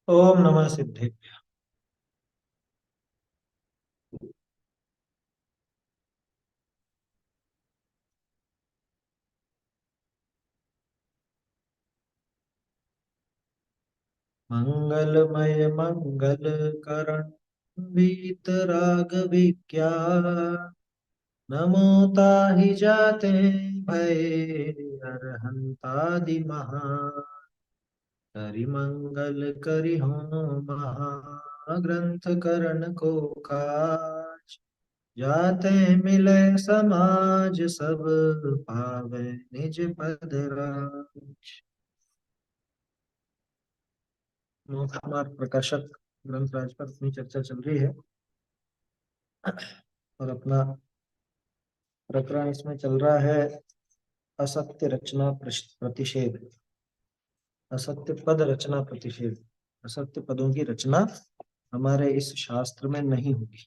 ओम नमः सिद्धे। मंगलमय मंगल करण वीतराग विज्ञान नमो ताहि जाते भय अरहंतादि महा हरि मंगल करि हो महाग्रंथ करण को काज जाते मिले समाज सब पावे निज पद राज। मोक्ष मार्ग प्रकाशक ग्रंथराज पर अपनी चर्चा चल रही है और अपना प्रकरण इसमें चल रहा है असत्य रचना प्रतिषेध। असत्य पद रचना प्रतिषेध। असत्य पदों की रचना हमारे इस शास्त्र में नहीं होगी।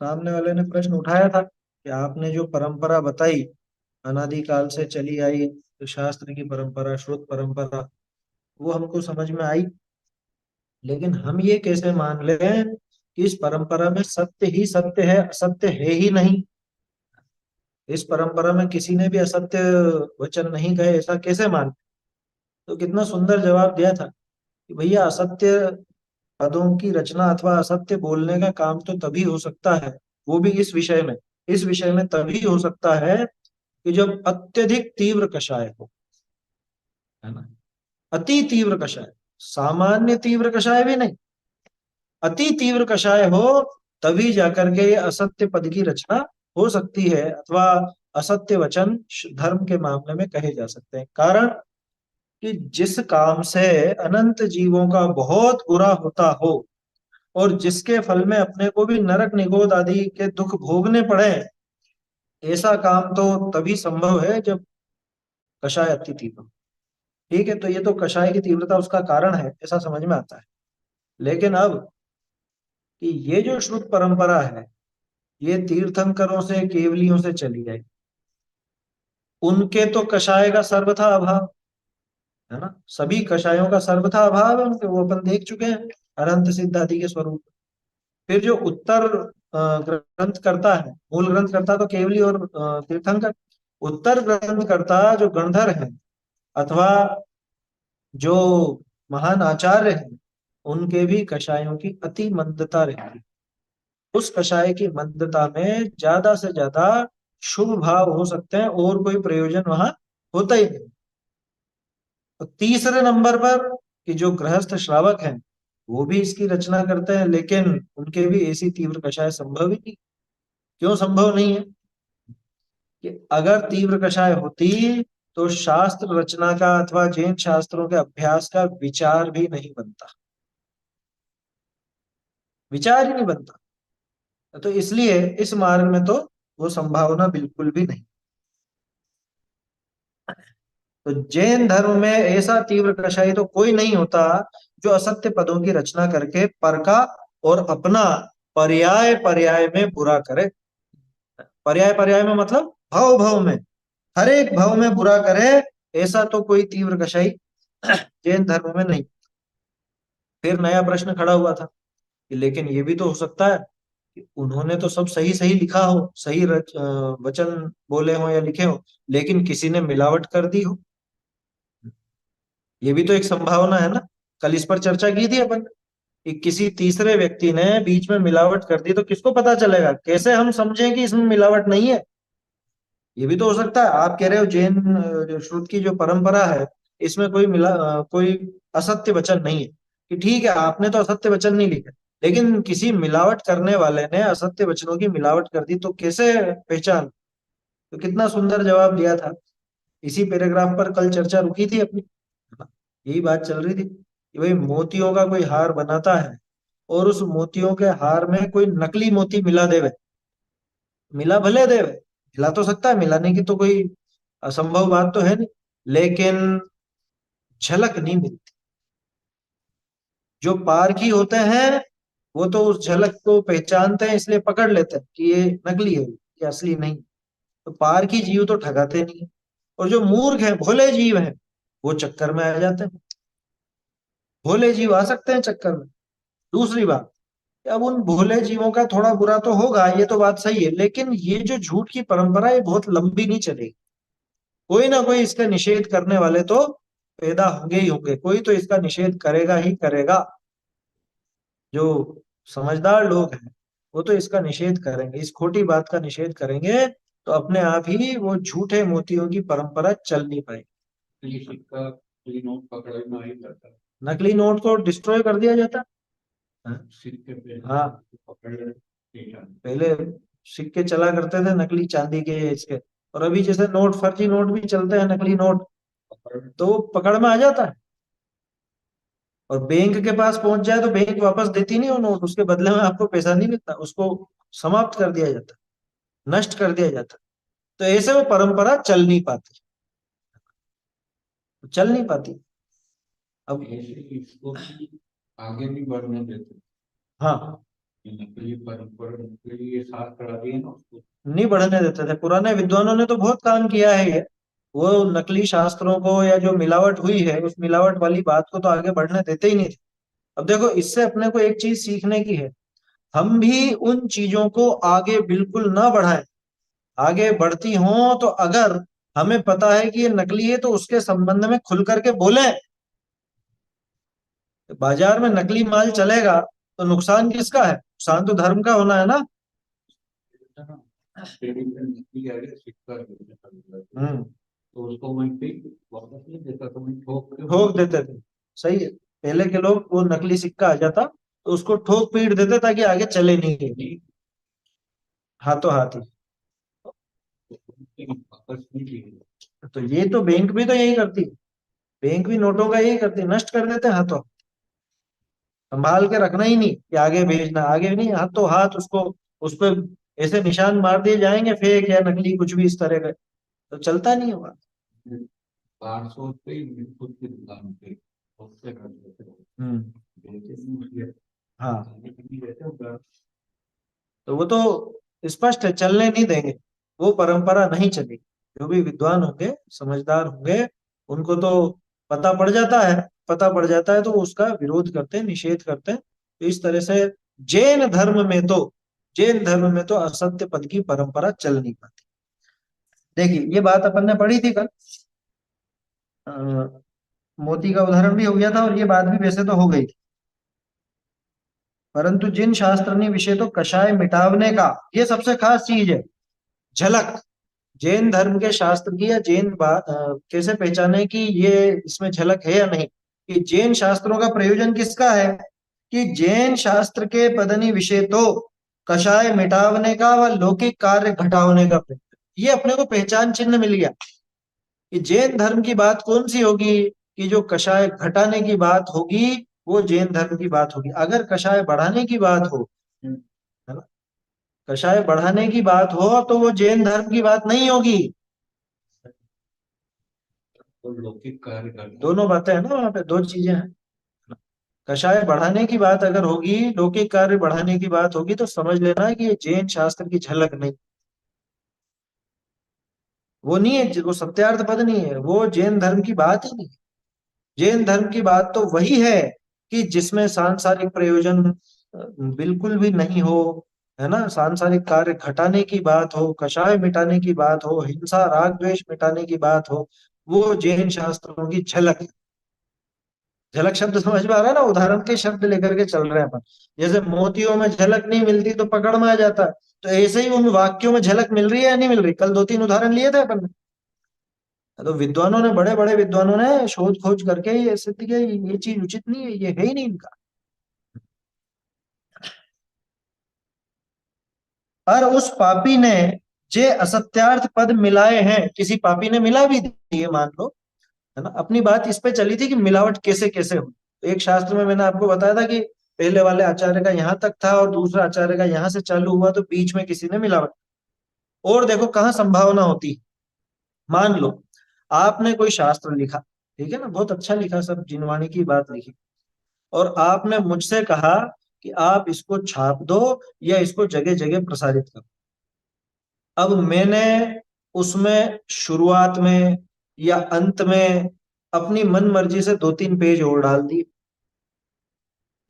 सामने वाले ने प्रश्न उठाया था कि आपने जो परंपरा बताई अनादिकाल से चली आई, तो शास्त्र की परंपरा, श्रुत परंपरा, वो हमको समझ में आई, लेकिन हम ये कैसे मान लें कि इस परंपरा में सत्य ही सत्य है, असत्य है ही नहीं। इस परंपरा में किसी ने भी असत्य वचन नहीं कहे, ऐसा कैसे मान। तो कितना सुंदर जवाब दिया था कि भैया असत्य पदों की रचना अथवा असत्य बोलने का काम तो तभी हो सकता है, वो भी इस विषय में तभी हो सकता है कि जब अत्यधिक तीव्र कषाय हो, है ना। अति तीव्र कषाय, सामान्य तीव्र कषाय भी नहीं, अति तीव्र कषाय हो, तभी जाकर के ये असत्य पद की रचना हो सकती है अथवा असत्य वचन धर्म के मामले में कहे जा सकते हैं। कारण कि जिस काम से अनंत जीवों का बहुत बुरा होता हो और जिसके फल में अपने को भी नरक निगोद आदि के दुख भोगने पड़े, ऐसा काम तो तभी संभव है जब कषाय अति तीव्र। ठीक है, तो ये तो कषाय की तीव्रता उसका कारण है, ऐसा समझ में आता है। लेकिन अब कि ये जो श्रुत परंपरा है, ये तीर्थंकरों से, केवलियों से चली आई। उनके तो कषाय का सर्वथा अभाव, है ना। सभी कषायों का सर्वथा अभाव है उनके, वो अपन देख चुके हैं अनंत सिद्ध आदि के स्वरूप। फिर जो उत्तर ग्रंथ करता है, मूल ग्रंथ करता तो केवली और तीर्थंकर। उत्तर ग्रंथ करता जो गणधर है अथवा जो महान आचार्य हैं, उनके भी कषायों की अति मंदता रहती है। उस कषाय की मंदता में ज्यादा से ज्यादा शुभ भाव हो सकते हैं और कोई प्रयोजन वहां होता ही नहीं। तो तीसरे नंबर पर कि जो गृहस्थ श्रावक हैं, वो भी इसकी रचना करते हैं, लेकिन उनके भी ऐसी तीव्र कषाय संभव ही नहीं। क्यों संभव नहीं है? कि अगर तीव्र कषाय होती तो शास्त्र रचना का अथवा जैन शास्त्रों के अभ्यास का विचार भी नहीं बनता, विचार ही नहीं बनता। तो इसलिए इस मार्ग में तो वो संभावना बिल्कुल भी नहीं। तो जैन धर्म में ऐसा तीव्र कषाय तो कोई नहीं होता जो असत्य पदों की रचना करके पर का और अपना पर्याय पर्याय में बुरा करे। पर्याय पर्याय में मतलब भव भव में, हर एक भव में बुरा करे, ऐसा तो कोई तीव्र कषाई जैन धर्म में नहीं। फिर नया प्रश्न खड़ा हुआ था कि लेकिन ये भी तो हो सकता है कि उन्होंने तो सब सही सही लिखा हो, सही वचन बोले हो या लिखे हो, लेकिन किसी ने मिलावट कर दी हो। ये भी तो एक संभावना है ना। कल इस पर चर्चा की थी अपन कि किसी तीसरे व्यक्ति ने बीच में मिलावट कर दी, तो किसको पता चलेगा, कैसे हम समझें कि इसमें मिलावट नहीं है। ये भी तो हो सकता है। आप कह रहे हो जैन जो श्रुत की जो परंपरा है, इसमें कोई असत्य वचन नहीं है, कि ठीक है आपने तो असत्य वचन नहीं लिखे, लेकिन किसी मिलावट करने वाले ने असत्य वचनों की मिलावट कर दी, तो कैसे पहचान। तो कितना सुंदर जवाब दिया था। इसी पैराग्राफ पर कल चर्चा रुकी थी अपनी। यही बात चल रही थी कि भाई मोतियों का कोई हार बनाता है और उस मोतियों के हार में कोई नकली मोती मिला देवे। मिला भले देवे, मिला तो सकता है, मिलाने की तो कोई असंभव बात तो है नहीं, लेकिन झलक नहीं मिलती। जो पारखी होते हैं वो तो उस झलक को पहचानते हैं, इसलिए पकड़ लेते हैं कि ये नकली है, ये असली नहीं। तो पारखी जीव तो ठगाते नहीं है, और जो मूर्ख हैं, भोले जीव हैं, वो चक्कर में आ जाते हैं। भोले जीव आ सकते हैं चक्कर में। दूसरी बात, अब उन भोले जीवों का थोड़ा बुरा तो होगा, ये तो बात सही है, लेकिन ये जो झूठ की परंपरा है बहुत लंबी नहीं चलेगी। कोई ना कोई इसका निषेध करने वाले तो पैदा होंगे ही होंगे, कोई तो इसका निषेध करेगा ही करेगा। जो समझदार लोग हैं वो तो इसका निषेध करेंगे, इस खोटी बात का निषेध करेंगे, तो अपने आप ही वो झूठे मोतियों की परंपरा चल नहीं पाएगी। ये सिक्का नकली नोट पकड़े में ही करता है। नकली नोट को डिस्ट्रॉय कर दिया जाता। सिक्के पे हाँ, पकड़ ठीक है। पहले सिक्के चला करते थे नकली चांदी के या इसके, और अभी जैसे नोट, फर्जी नोट भी चलते हैं, नकली नोट, तो वो पकड़ में आ जाता है। और बैंक के पास पहुंच जाए तो बैंक वापस देती नहीं वो नोट, उसके बदले में आपको पैसा नहीं मिलता, उसको समाप्त कर दिया जाता, नष्ट कर दिया जाता। तो ऐसे वो परंपरा चल नहीं पाती, चल नहीं पाती। अब ऐसे इसको भी आगे भी बढ़ने देते। हाँ, ये नकली परंपरा, नकली ये शास्त्र आ गए ना उसको। नहीं बढ़ने देते थे, पुराने विद्वानों ने तो बहुत काम किया है ये। वो नकली शास्त्रों को या जो मिलावट हुई है उस मिलावट वाली बात को तो आगे बढ़ने देते ही नहीं थे। अब देखो, इससे अपने को एक चीज सीखने की है, हम भी उन चीजों को आगे बिल्कुल ना बढ़ाएं। आगे बढ़ती हों तो अगर हमें पता है कि ये नकली है तो उसके संबंध में खुल करके बोलें। बाजार में नकली माल चलेगा तो नुकसान किसका है? नुकसान तो धर्म का होना है ना। नकली आ गया सिक्का हम्म, तो उसको मैं फिर वापस नहीं देता, तो मैं ठोक के ठोक देते थे। सही है, पहले के लोग वो नकली सिक्का आ जाता तो उसको ठोक पीट देते ताकि आगे चले नहीं, हाथों हाथ ही। वापस नहीं किए। तो ये तो बैंक भी तो यही करती, बैंक भी नोटों का यही करती, नष्ट कर देते हैं हाथों। संभाल के रखना ही नहीं कि आगे भेजना, आगे नहीं, हाथों हाथ उसको, उस पर ऐसे निशान मार दिए जाएंगे, फेक या नकली कुछ भी इस तरह का, तो चलता नहीं होगा। 400 पे ही खुद की दुकान पे उससे कर देते हो। हम्म, बेचे नहीं मुझे, हाँ, खाने के लिए रहते हो। तो वो तो स्पष्ट है, चलने नहीं देंगे, वो परंपरा नहीं चलेगी। जो भी विद्वान होंगे, समझदार होंगे, उनको तो पता पड़ जाता है, पता पड़ जाता है तो वो उसका विरोध करते हैं, निषेध करते हैं। तो इस तरह से जैन धर्म में तो, जैन धर्म में तो असत्य पद की परंपरा चल नहीं पाती। देखिए, ये बात अपन ने पढ़ी थी कल, अ, मोती का उदाहरण भी हो गया था, और ये बात भी वैसे तो हो गई थी। परंतु जिन शास्त्र विषय तो कषाय मिटावने का, ये सबसे खास चीज है, झलक। जैन धर्म के शास्त्र की या जैन बात कैसे पहचाने कि ये इसमें झलक है या नहीं, कि जैन शास्त्रों का प्रयोजन किसका है, कि जैन शास्त्र के पदनी विषय तो कषाय मिटावने का व लौकिक कार्य घटावने का प्रयोजन। ये अपने को पहचान चिन्ह मिल गया कि जैन धर्म की बात कौन सी होगी, कि जो कषाय घटाने की बात होगी वो जैन धर्म की बात होगी। अगर कषाय बढ़ाने की बात हो, है ना, कषाय बढ़ाने की बात हो तो वो जैन धर्म की बात नहीं होगी। तो लौकिक कार्य करना। दोनों बातें हैं ना, वहां पे दो चीजें हैं। कषाय बढ़ाने की बात अगर होगी, लौकिक कार्य बढ़ाने की बात होगी, तो समझ लेना कि ये जैन शास्त्र की झलक नहीं, वो नहीं है, वो सत्यार्थ पद नहीं है, वो जैन धर्म की बात ही नहीं। जैन धर्म की बात तो वही है कि जिसमें सांसारिक प्रयोजन बिल्कुल भी नहीं हो, है ना, सांसारिक कार्य घटाने की बात हो, कषाय मिटाने की बात हो, हिंसा राग द्वेष मिटाने की बात हो, वो जैन शास्त्रों की झलक है। झलक शब्द समझ में आ रहा है ना, उदाहरण के शब्द लेकर के चल रहे हैं अपन। जैसे मोतियों में झलक नहीं मिलती तो पकड़ में आ जाता है, तो ऐसे ही उन वाक्यों में झलक मिल रही है या नहीं मिल रही? कल दो तीन उदाहरण लिए थे अपन ने। तो विद्वानों ने, बड़े बड़े विद्वानों ने शोध खोज करके ये सिद्ध किया, ये चीज उचित नहीं है, ये है ही नहीं इनका। पर उस पापी ने जे असत्यार्थ पद मिलाए हैं, किसी पापी ने मिला भी दिए मान लो, है ना, अपनी बात इस पे चली थी कि मिलावट कैसे कैसे हो। तो एक शास्त्र में मैंने आपको बताया था कि पहले वाले आचार्य का यहाँ तक था और दूसरा आचार्य का यहाँ से चालू हुआ, तो बीच में किसी ने मिलावट। और देखो कहाँ संभावना होती है। मान लो आपने कोई शास्त्र लिखा, ठीक है ना, बहुत अच्छा लिखा, सब जिनवाणी की बात लिखी, और आपने मुझसे कहा कि आप इसको छाप दो या इसको जगह जगह प्रसारित करो। अब मैंने उसमें शुरुआत में या अंत में अपनी मन मर्जी से दो तीन पेज और डाल दिए,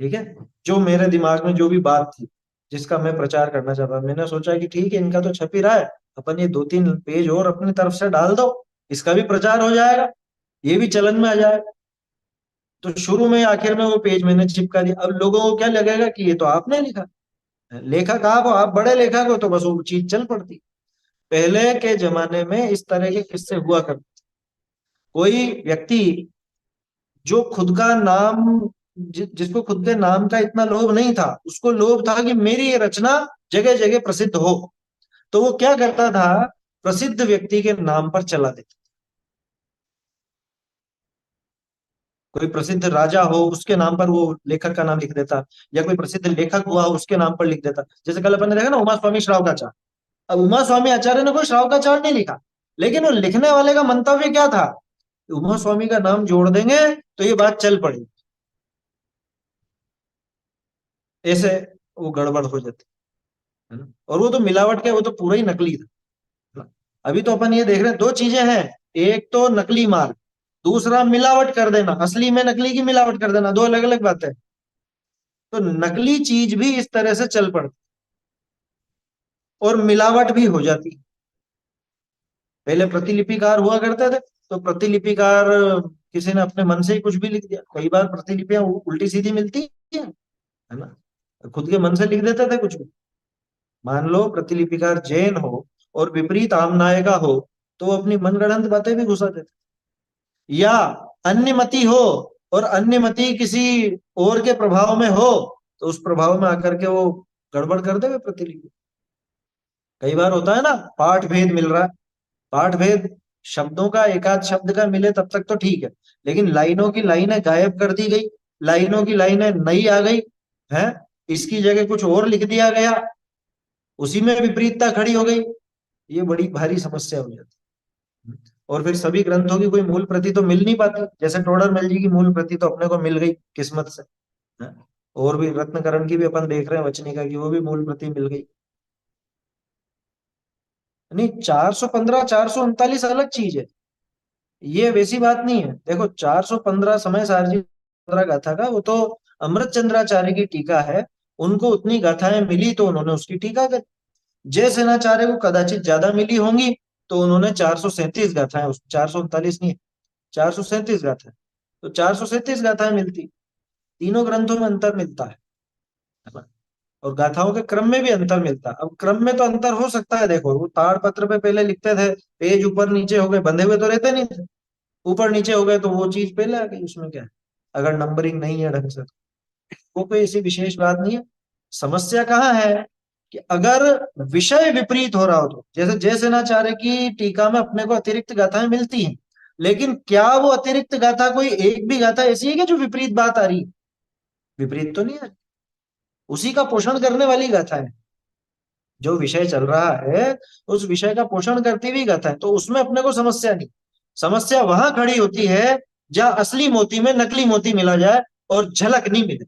ठीक है। जो मेरे दिमाग में जो भी बात थी, जिसका मैं प्रचार करना चाहता था, मैंने सोचा कि ठीक है, इनका तो छप ही रहा है, अपन ये 2-3 पेज और अपनी तरफ से डाल दो, इसका भी प्रचार हो जाएगा, ये भी चलन में आ जाएगा। तो शुरू में आखिर में वो पेज मैंने चिपका दिया। अब लोगों को क्या लगेगा कि ये तो आपने लिखा। लेखक आप हो, आप बड़े लेखक हो, तो बस वो चीज चल पड़ती। पहले के जमाने में इस तरह के किस्से हुआ करते। कोई व्यक्ति जो खुद का नाम, जिसको खुद के नाम का इतना लोभ नहीं था, उसको लोभ था कि मेरी ये रचना जगह जगह प्रसिद्ध हो, तो वो क्या करता था, प्रसिद्ध व्यक्ति के नाम पर चला देता। कोई प्रसिद्ध राजा हो, उसके नाम पर वो लेखक का नाम लिख देता, या कोई प्रसिद्ध लेखक हुआ हो, उसके नाम पर लिख देता। जैसे कल अपन ने देखा ना, उमा स्वामी श्रावकाचार्य। अब उमा स्वामी आचार्य ने कोई श्रावकाचार्य नहीं लिखा, लेकिन वो लिखने वाले का मंतव्य क्या था, उमा स्वामी का नाम जोड़ देंगे तो ये बात चल पड़ेगी। ऐसे वो गड़बड़ हो जाती है ना। और वो तो मिलावट के, वो तो पूरा ही नकली था, है ना। अभी तो अपन ये देख रहे हैं, दो चीजें हैं, एक तो नकली माल, दूसरा मिलावट कर देना, असली में नकली की मिलावट कर देना, दो अलग अलग बातें हैं। तो नकली चीज भी इस तरह से चल पड़ती और मिलावट भी हो जाती। पहले प्रतिलिपिकार हुआ करते थे, तो प्रतिलिपिकार किसी ने अपने मन से ही कुछ भी लिख दिया। कई बार प्रतिलिपियां उल्टी सीधी मिलती है ना, खुद के मन से लिख देते थे कुछ भी। मान लो प्रतिलिपिकार जैन हो और विपरीत आमनाय का हो, तो वो अपनी मनगढ़ंत बातें भी घुसा देते। या अन्यमति हो, और अन्यमति किसी और के प्रभाव में हो, तो उस प्रभाव में आकर के वो गड़बड़ कर देवे प्रतिलिपि। कई बार होता है ना, पाठ भेद मिल रहा है, पाठ भेद, शब्दों का एकाध शब्द का मिले तब तक तो ठीक है, लेकिन लाइनों की लाइनें गायब कर दी गई, लाइनों की लाइनें नई आ गई है, इसकी जगह कुछ और लिख दिया गया, उसी में विपरीतता खड़ी हो गई, ये बड़ी भारी समस्या हो जाती है। और फिर सभी ग्रंथों की कोई मूल प्रति तो मिल नहीं पाती, जैसे टोडरमल जी की मूल प्रति तो अपने को मिल गई किस्मत से, है? और भी रत्नकरण की भी अपन देख रहे हैं, वचनिका की, वो भी मूल प्रति मिल गई। नहीं, 415 439 अलग चीज है, ये वैसी बात नहीं है। देखो 415 समय सारजी 15 गाथा का, वो तो अमृत चंद्राचार्य की टीका है, उनको उतनी गाथाएं मिली तो उन्होंने उसकी टीका कर। जय सेनाचार्य को कदाचित ज्यादा मिली होंगी, तो उन्होंने 437 गाथाएं, 439 नहीं, 437 गाथाएं, तो 437 गाथाएं मिलती। तीनों ग्रंथों में अंतर मिलता है ना। और गाथाओं के क्रम में भी अंतर मिलता है। अब क्रम में तो अंतर हो सकता है, देखो वो ताड़पत्र पे पहले लिखते थे, पेज ऊपर नीचे हो गए, बंधे हुए तो रहते नहीं थे, ऊपर नीचे हो गए तो वो चीज पहले आ गई, उसमें क्या है, अगर नंबरिंग नहीं है ढंग से तो। वो कोई ऐसी विशेष बात नहीं है। समस्या कहाँ है कि अगर विषय विपरीत हो रहा हो, तो जैसे जय सेनाचार्य की टीका में अपने को अतिरिक्त गाथाएं मिलती हैं, लेकिन क्या वो अतिरिक्त गाथा, कोई एक भी गाथा ऐसी है कि जो विपरीत बात आ रही है? विपरीत तो नहीं है, उसी का पोषण करने वाली गाथा है। जो विषय चल रहा है, उस विषय का पोषण करती हुई गाथा है, तो उसमें अपने को समस्या नहीं। समस्या वहां खड़ी होती है जहां असली मोती में नकली मोती मिला जाए और झलक नहीं मिले।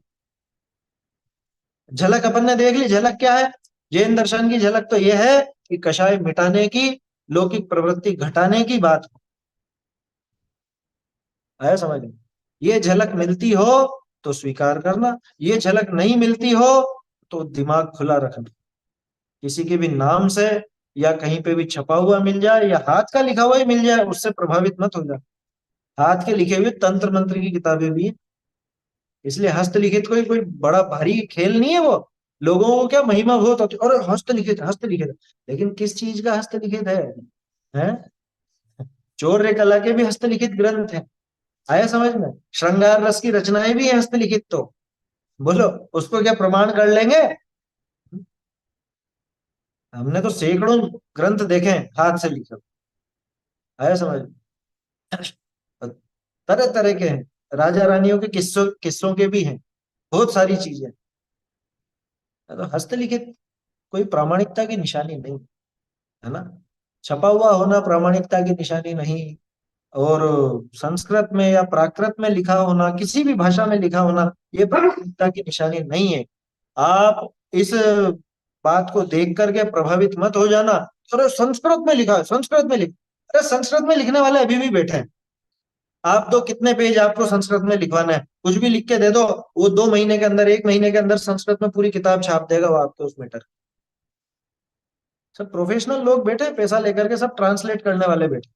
झलक अपन ने देख ली, झलक क्या है, जैन दर्शन की झलक तो यह है कि कषाय मिटाने की, लौकिक प्रवृत्ति घटाने की बात हो। आया समझ में? ये झलक मिलती हो तो स्वीकार करना, ये झलक नहीं मिलती हो तो दिमाग खुला रखना। किसी के भी नाम से या कहीं पे भी छपा हुआ मिल जाए या हाथ का लिखा हुआ ही मिल जाए, उससे प्रभावित मत हो जाए। हाथ के लिखे हुए तंत्र मंत्र की किताबें भी हैं, इसलिए हस्तलिखित कोई कोई बड़ा भारी खेल नहीं है वो। लोगों को क्या महिमा बहुत होती है, और हस्तलिखित हस्तलिखित, लेकिन किस चीज का हस्तलिखित है? हैं? चौर्य कला के भी हस्तलिखित ग्रंथ है। आया समझ में? श्रृंगार रस की रचनाएं भी है हस्तलिखित, तो बोलो उसको क्या प्रमाण कर लेंगे? हमने तो सैकड़ों ग्रंथ देखे हैं हाथ से लिखे। आया समझ में? तरह तरह के हैं, राजा रानियों के किस्सों किस्सों के भी हैं, बहुत सारी चीजें। तो हस्तलिखित कोई प्रामाणिकता की निशानी नहीं, है ना। छपा हुआ होना प्रामाणिकता की निशानी नहीं, और संस्कृत में या प्राकृत में लिखा होना, किसी भी भाषा में लिखा होना, ये प्रामाणिकता की निशानी नहीं है। आप इस बात को देख करके प्रभावित मत हो जाना, अरे संस्कृत में लिखा है, संस्कृत में लिख, अरे संस्कृत में लिखने वाले अभी भी बैठे हैं, आप दो कितने पेज आपको संस्कृत में लिखवाना है, कुछ भी लिख के दे दो, वो 2 महीने के अंदर, 1 महीने के अंदर संस्कृत में पूरी किताब छाप देगा वो आपके उस मैटर। सब प्रोफेशनल लोग बैठे हैं पैसा लेकर के, सब ट्रांसलेट करने वाले बैठे।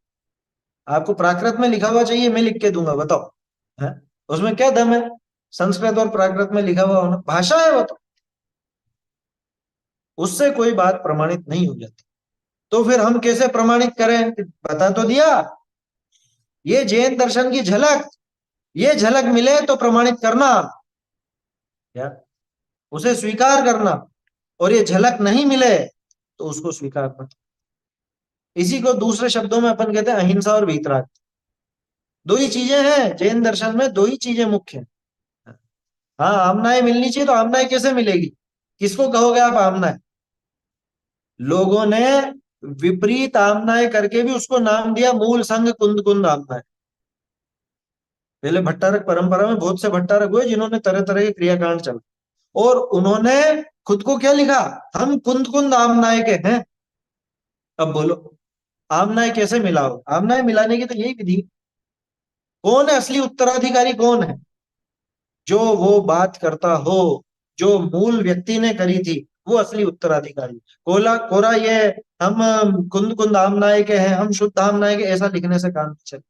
आपको प्राकृत में लिखा हुआ चाहिए, मैं लिख के दूंगा, बताओ। है उसमें क्या दम है? संस्कृत और प्राकृत में लिखा हुआ होना भाषा है वो तो, उससे कोई बात प्रमाणित नहीं हो जाती। तो फिर हम कैसे प्रमाणित करें? बता तो दिया, ये जैन दर्शन की झलक, ये झलक मिले तो प्रमाणित करना, क्या उसे स्वीकार करना, और ये झलक नहीं मिले तो उसको स्वीकार मत। इसी को दूसरे शब्दों में अपन कहते हैं अहिंसा और वीतराग। दो ही चीजें हैं जैन दर्शन में, दो ही चीजें मुख्य हैं। हाँ, आमनाएं मिलनी चाहिए, तो आमनाएं कैसे मिलेगी? किसको कहोगे आप आमनाएं? लोगों ने विपरीत आमनाएं करके भी उसको नाम दिया मूल संघ कुंद कुंद आमनाएं। पहले भट्टारक परंपरा में बहुत से भट्टारक हुए जिन्होंने तरह तरह के क्रियाकांड चला, और उन्होंने खुद को क्या लिखा? हम कुंद कुंद आमनाय के हैं। अब बोलो, आमनाय कैसे मिलाओ? आमनाय मिलाने की तो यही विधि। कौन है असली उत्तराधिकारी? कौन है? जो वो बात करता हो जो मूल व्यक्ति ने करी थी, वो असली उत्तराधिकारी। कोला कोरा ये हम कुंद कुंद आमनाय के हैं, हम शुद्ध आमनाय के, ऐसा लिखने से काम नहीं चले।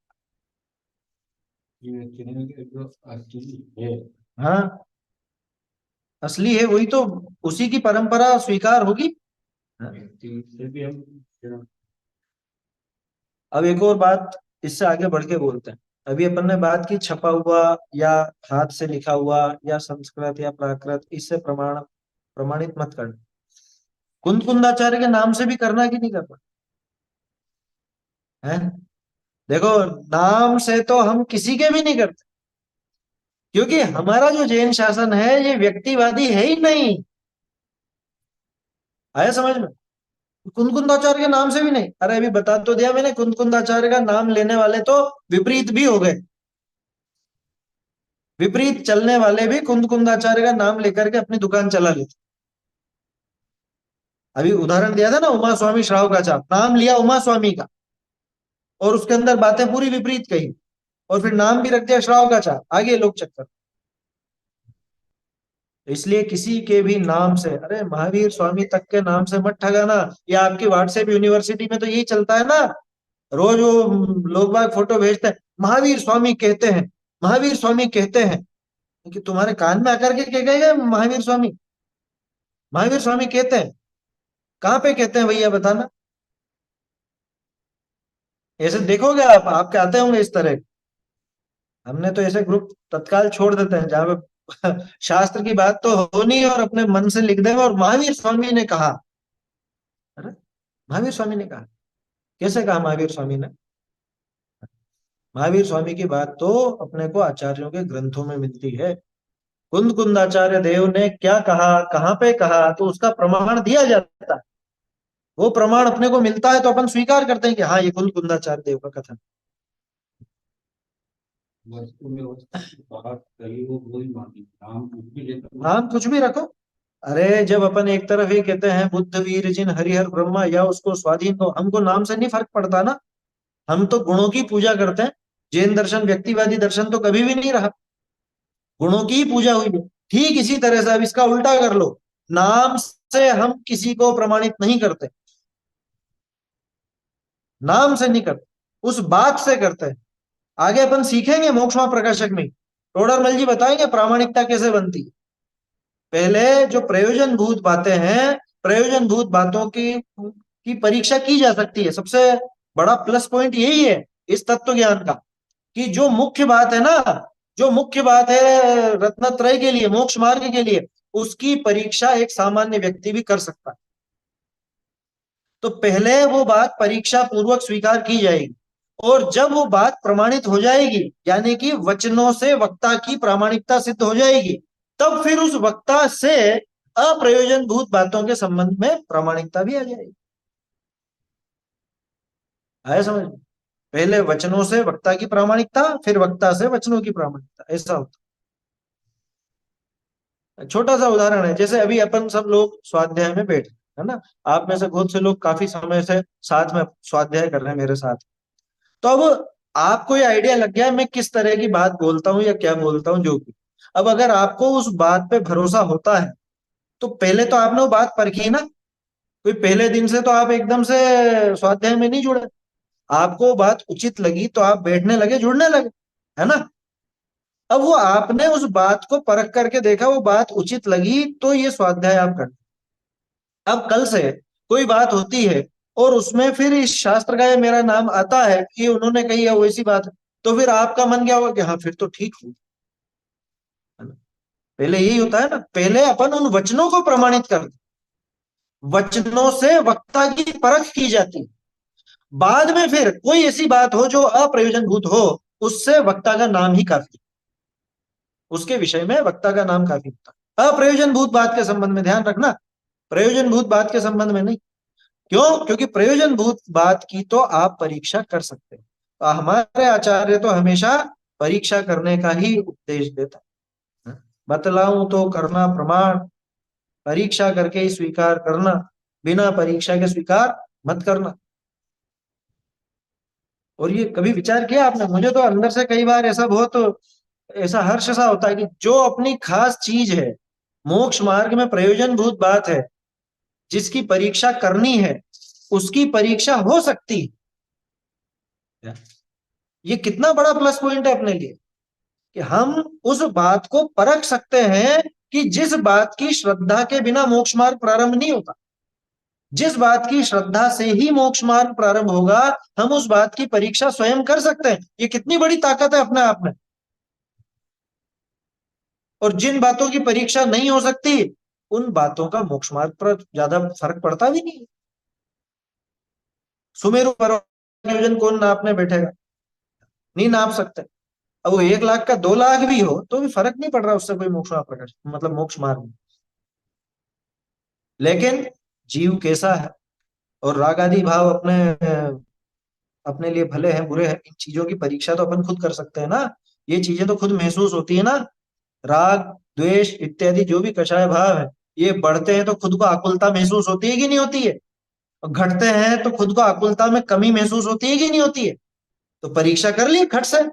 ये चीनी के जो असली है, हाँ, असली है वही तो, उसी की परंपरा स्वीकार होगी। हाँ। व्यक्ति से भी हम अब एक और बात, इससे आगे बढ़ के बोलते हैं। अभी अपन ने बात की छपा हुआ या हाथ से लिखा हुआ या संस्कृत या प्राकृत, इससे प्रमाणित मत करना। कुंद कुंदाचार्य के नाम से भी करना कि नहीं करना है? देखो, नाम से तो हम किसी के भी नहीं करते, क्योंकि हमारा जो जैन शासन है ये व्यक्तिवादी है ही नहीं। आया समझ में? कुंद कुंदाचार्य के नाम से भी नहीं। अरे अभी बता तो दिया मैंने, कुंद कुंदाचार्य का नाम लेने वाले तो विपरीत भी हो गए। विपरीत चलने वाले भी कुंद कुंदाचार्य का नाम लेकर के अपनी दुकान चला लेते। अभी उदाहरण दिया था ना, उमा स्वामी श्राव का चाप, नाम लिया उमा स्वामी का, और उसके अंदर बातें पूरी विपरीत कही, और फिर नाम भी रख दिया श्राव का चाप, आगे लोग चक्कर। इसलिए किसी के भी नाम से, अरे महावीर स्वामी तक के नाम से मत ठगाना। या आपकी व्हाट्सएप यूनिवर्सिटी में तो यही चलता है ना, रोज वो लोग बाग फोटो भेजते हैं, महावीर स्वामी कहते हैं, महावीर स्वामी कहते हैं। कि तुम्हारे कान में आकर के कहेगा महावीर स्वामी? महावीर स्वामी कहते हैं, कहाँ पे कहते हैं भैया बताना। ऐसे देखोगे आप, आपके आते होंगे इस तरह। हमने तो ऐसे ग्रुप तत्काल छोड़ देते हैं जहां पे शास्त्र की बात तो हो नहीं और अपने मन से लिख देंगे और महावीर स्वामी ने कहा। अरे, महावीर स्वामी ने कहा? कैसे कहा महावीर स्वामी ने? महावीर स्वामी की बात तो अपने को आचार्यों के ग्रंथों में मिलती है। कुंद कुंदाचार्य देव ने क्या कहा, कहाँ पे कहा, तो उसका प्रमाण दिया जाता है। वो प्रमाण अपने को मिलता है तो अपन स्वीकार करते हैं कि हाँ, ये कुंद कुंदाचार्य देव का कथन। वस्तु में वस्तु की बात कही वो वही मानी, नाम कुछ भी लेकर वो नाम कुछ भी रखो। अरे जब अपन एक तरफ ही कहते हैं बुद्ध वीर जिन हरिहर ब्रह्मा, या उसको स्वाधीन हो, हमको नाम से नहीं फर्क पड़ता ना। हम तो गुणों की पूजा करते हैं। जैन दर्शन व्यक्तिवादी दर्शन तो कभी भी नहीं रहा, गुणों की ही पूजा हुई है। ठीक इसी तरह से अब इसका उल्टा कर लो, नाम से हम किसी को प्रमाणित नहीं करते, नाम से नहीं करते, उस बात से करते हैं। आगे अपन सीखेंगे मोक्षमा प्रकाशक में, टोडरमल जी बताएंगे प्रामाणिकता कैसे बनती है। पहले जो प्रयोजन भूत बातें हैं, प्रयोजन भूत बातों की परीक्षा की जा सकती है। सबसे बड़ा प्लस पॉइंट यही है इस तत्व ज्ञान का, कि जो मुख्य बात है ना, जो मुख्य बात है रत्नत्रय के लिए, मोक्ष मार्ग के लिए, उसकी परीक्षा एक सामान्य व्यक्ति भी कर सकता है। तो पहले वो बात परीक्षा पूर्वक स्वीकार की जाएगी, और जब वो बात प्रमाणित हो जाएगी, यानी कि वचनों से वक्ता की प्रामाणिकता सिद्ध हो जाएगी, तब फिर उस वक्ता से अप्रयोजन भूत बातों के संबंध में प्रामाणिकता भी आ जाएगी। आया समझ में? पहले वचनों से वक्ता की प्रामाणिकता, फिर वक्ता से वचनों की प्रामाणिकता, ऐसा होता है। छोटा सा उदाहरण है, जैसे अभी अपन सब लोग स्वाध्याय में बैठे है ना, आप में से बहुत से लोग काफी समय से साथ में स्वाध्याय कर रहे हैं मेरे साथ। तो अब आपको ये आइडिया लग गया है मैं किस तरह की बात बोलता हूँ या क्या बोलता हूँ जो भी। अब अगर आपको उस बात पे भरोसा होता है तो पहले तो आपने वो बात परखी ना। कोई पहले दिन से तो आप एकदम से स्वाध्याय में नहीं जुड़े। आपको वो बात उचित लगी तो आप बैठने लगे, जुड़ने लगे, है ना। अब वो आपने उस बात को परख करके देखा, वो बात उचित लगी तो ये स्वाध्याय आप कर। अब कल से कोई बात होती है और उसमें फिर इस शास्त्र का ये मेरा नाम आता है कि उन्होंने कही है वैसी बात है, तो फिर आपका मन क्या होगा कि हाँ फिर तो ठीक हूँ, है ना। पहले यही होता है ना, पहले अपन उन वचनों को प्रमाणित करते, वचनों से वक्ता की परख की जाती है। बाद में फिर कोई ऐसी बात हो जो अप्रयोजनभूत हो, उससे वक्ता का नाम ही काफी, उसके विषय में वक्ता का नाम काफी होता है। अप्रयोजनभूत बात के संबंध में ध्यान रखना, प्रयोजनभूत बात के संबंध में नहीं। क्यों? क्योंकि प्रयोजनभूत बात की तो आप परीक्षा कर सकते हैं। तो हमारे आचार्य तो हमेशा परीक्षा करने का ही उपदेश देता है। बतलाऊं तो करना प्रमाण, परीक्षा करके ही स्वीकार करना, बिना परीक्षा के स्वीकार मत करना। और ये कभी विचार किया आपने? मुझे तो अंदर से कई बार ऐसा बहुत ऐसा हर्ष सा होता है कि जो अपनी खास चीज है, मोक्ष मार्ग में प्रयोजनभूत बात है, जिसकी परीक्षा करनी है, उसकी परीक्षा हो सकती है। ये कितना बड़ा प्लस पॉइंट है अपने लिए कि हम उस बात को परख सकते हैं कि जिस बात की श्रद्धा के बिना मोक्ष मार्ग प्रारंभ नहीं होता, जिस बात की श्रद्धा से ही मोक्ष मार्ग प्रारंभ होगा, हम उस बात की परीक्षा स्वयं कर सकते हैं। ये कितनी बड़ी ताकत है अपने आप में। और जिन बातों की परीक्षा नहीं हो सकती, उन बातों का मोक्ष मार्ग पर ज्यादा फर्क पड़ता भी नहीं। सुमेरु पर्वत आयोजन कौन नापने बैठेगा? नहीं नाप सकते। अब वो 1 लाख का 2 लाख भी हो तो भी फर्क नहीं पड़ रहा उससे कोई मोक्ष प्रकट, मतलब मोक्ष मार्ग में। लेकिन जीव कैसा है और राग आदि भाव अपने लिए भले हैं बुरे हैं, इन चीजों की परीक्षा तो अपन खुद कर सकते हैं ना। ये चीजें तो खुद महसूस होती है ना। राग, द्वेष इत्यादि जो भी कषाय भाव है, ये बढ़ते हैं तो खुद को आकुलता महसूस होती है कि नहीं होती है? और घटते हैं तो खुद को आकुलता में कमी महसूस होती है कि नहीं होती है? तो परीक्षा कर ली खट से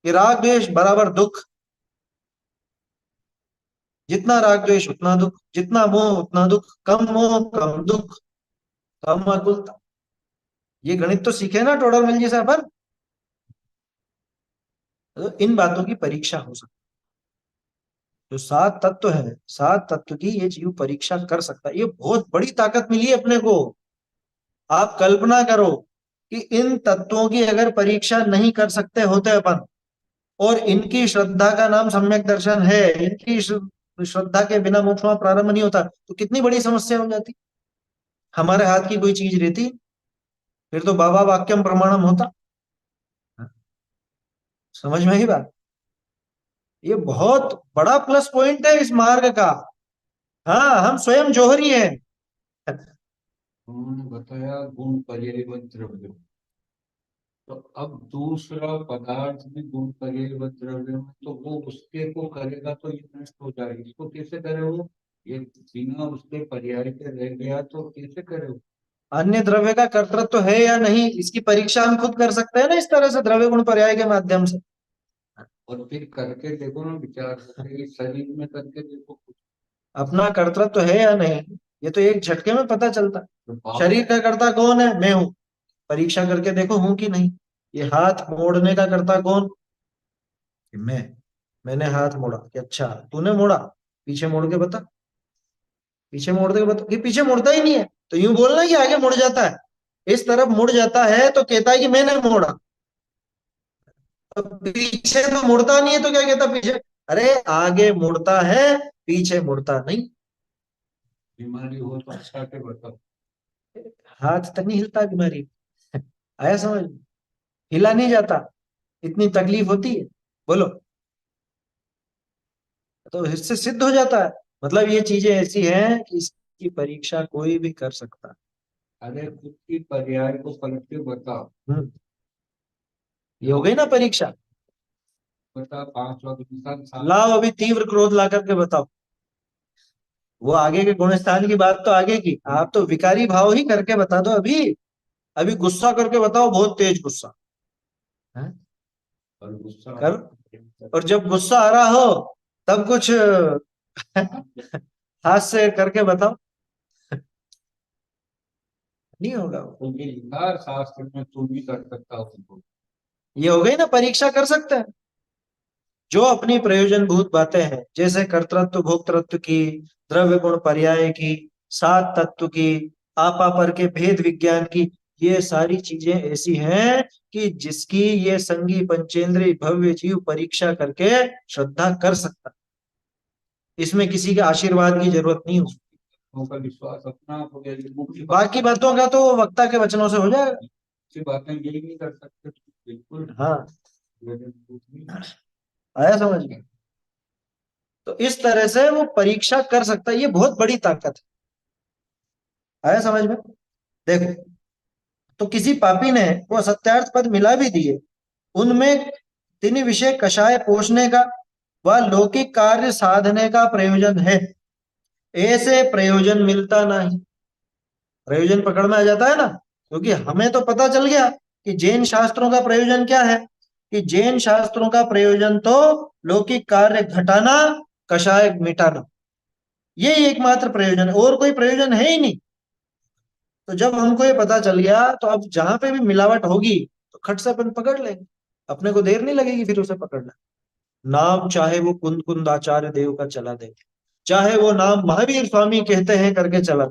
कि राग द्वेष बराबर दुख, जितना राग द्वेष उतना दुख, जितना मोह उतना दुख, कम मोह कम दुख, कम आकुलता। ये गणित तो सीखे ना टोडर मल जी से अपन। तो इन बातों की परीक्षा हो सकती है। जो 7 तत्व है, 7 तत्व की ये जीव परीक्षा कर सकता है। ये बहुत बड़ी ताकत मिली है अपने को। आप कल्पना करो कि इन तत्वों की अगर परीक्षा नहीं कर सकते होते अपन, और इनकी श्रद्धा का नाम सम्यक दर्शन है, इनकी श्रद्धा के बिना मोक्ष वहां प्रारंभ नहीं होता, तो कितनी बड़ी समस्या हो जाती। हमारे हाथ की कोई चीज रहती, फिर तो बाबा वाक्यम प्रमाणम होता। समझ में ही बात। ये बहुत बड़ा प्लस पॉइंट है इस मार्ग का। हाँ, हम स्वयं जौहरी हैं। उन्होंने बताया गुण पर्याय द्रव्य। तो अब दूसरा पदार्थ भी गुण पर्याय द्रव्य में, तो वो उसके को करेगा तो ये नष्ट हो जाएगी। इसको कैसे करे वो? ये बिना उसके पर्याय के रह गया तो कैसे करे वो? अन्य द्रव्य का कर्तृत्व है या नहीं, इसकी परीक्षा हम खुद कर सकते हैं ना, इस तरह से द्रव्य गुण पर्याय के माध्यम से। और फिर करके देखो ना, विचार करके शरीर में करके देखो। अपना कर्तृत्व है या नहीं, ये तो एक झटके में पता चलता है। तो बाप शरीर का कर्ता कौन है? मैं हूं। परीक्षा करके देखो हूं कि नहीं। ये हाथ मोड़ने का कर्ता कौन? कि मैंने हाथ मोड़ा कि अच्छा तूने मोड़ा, पीछे मोड़ के बता। पीछे मोड़ के बता कि पीछे मुड़ता ही नहीं है, तो यूं बोलना कि आगे मुड़ जाता है। इस तरफ मुड़ जाता है तो कहता है कि मैंने मोड़ा। अब पीछे तो मुड़ता नहीं है तो क्या कहता पीछे? अरे आगे मुड़ता है, पीछे मुड़ता नहीं। बीमारी हो तो अच्छा के बताओ। हाथ तक नहीं हिलता बीमारी। आया समझ? हिला नहीं जाता, इतनी तकलीफ होती है। बोलो। तो इससे सिद्ध हो जाता है। मतलब ये चीजें ऐसी हैं कि इसकी परीक्षा कोई भी कर सकता है। अरे खुद की पर्याय को पलट के बताओ। हम्म। ये हो गई ना परीक्षा। बता, 5 वक्त इंसान साथ। लाओ अभी तीव्र क्रोध ला करके बताओ। वो आगे के गुण स्थान की बात तो आगे की, आप तो विकारी भाव ही करके बता दो अभी। अभी गुस्सा करके बताओ, बहुत तेज गुस्सा। हैं? और गुस्सा कर, और जब गुस्सा आ रहा हो तब कुछ हाथ से करके बताओ, नहीं होगा वो। तो ये लिखा है शास्त्र में, तू भी कर सकता हो। ये हो गई ना, परीक्षा कर सकते हैं। जो अपनी प्रयोजन भूत बातें हैं, जैसे कर्तृत्व भोक्तृत्व की, द्रव्य गुण पर्याय की, सात तत्व की, आपापर के भेद विज्ञान की, ये सारी चीजें ऐसी हैं कि जिसकी ये संगी पंचेंद्रिय भव्य जीव परीक्षा करके श्रद्धा कर सकता। इसमें किसी के आशीर्वाद की जरूरत नहीं हो। उनका विश्वास अपना आप हो गया, ये मुख्य बाकी बातों का तो वक्ता के वचनों से हो जाएगा। बात बातें यही नहीं कर सकते, बिल्कुल। हाँ, नहीं। आया समझ में? तो इस तरह से वो परीक्षा कर सकता है, ये बहुत बड़ी ताकत है। आया समझ में? देखो, तो किसी पापी ने वो सत्यार्थ पद मिला भी दिए, उनमें तीन विषय कषाय पोषने का व लौकिक कार्य साधने का प्रयोजन है, ऐसे प्रयोजन मिलता नहीं। प्रयोजन पकड़ में आ जाता है ना, क्योंकि हमें तो पता चल गया कि जैन शास्त्रों का प्रयोजन क्या है, कि जैन शास्त्रों का प्रयोजन तो लौकिक कार्य घटाना, कषाय मिटाना, यही एकमात्र प्रयोजन है, और कोई प्रयोजन है ही नहीं। तो जब हमको ये पता चल गया, तो अब जहां पे भी मिलावट होगी तो खट से अपन पकड़ लेंगे, अपने को देर नहीं लगेगी फिर उसे पकड़ना। नाम चाहे वो कुंद कुंद आचार्य देव का चला दे, चाहे वो नाम महावीर स्वामी कहते हैं करके चला,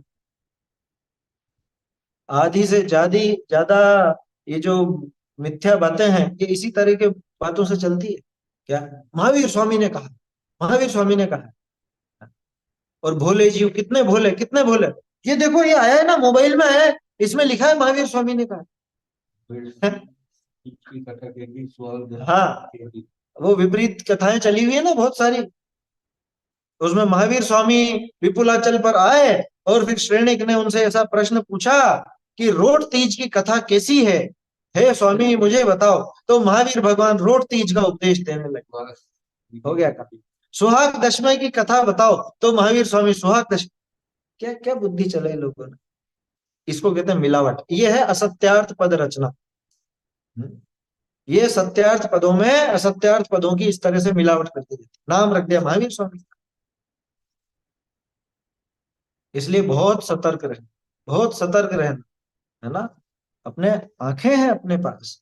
आधी से ज्यादा ये जो मिथ्या बातें हैं, ये इसी तरह के बातों से चलती है। क्या? महावीर स्वामी ने कहा, महावीर स्वामी ने कहा। और भोले जीव कितने भोले, कितने भोले। ये देखो, ये आया है ना, मोबाइल में आया है, इसमें लिखा है महावीर स्वामी ने कहा। की कथा के भी स्वर्ग हाँ, के भी। वो विपरीत कथाएं चली हुई है ना बहुत सारी। उसमें महावीर स्वामी विपुलाचल पर आए, और फिर श्रेणिक ने उनसे ऐसा प्रश्न पूछा कि रोट तीज की कथा कैसी है, हे स्वामी मुझे बताओ। तो महावीर भगवान रोट तीज का उपदेश देने लगे। बस हो गया काम। सुहाग दशमी की कथा बताओ, तो महावीर स्वामी सुहाग दशमी। क्या क्या बुद्धि चले लोगों ने। इसको कहते हैं मिलावट, ये है असत्यार्थ पद रचना। ये सत्यार्थ पदों में असत्यार्थ पदों की इस तरह से मिलावट करती रहती, नाम रख दिया महावीर स्वामी। इसलिए बहुत सतर्क रहे, बहुत सतर्क रहना, है ना। अपने आंखें हैं अपने पास।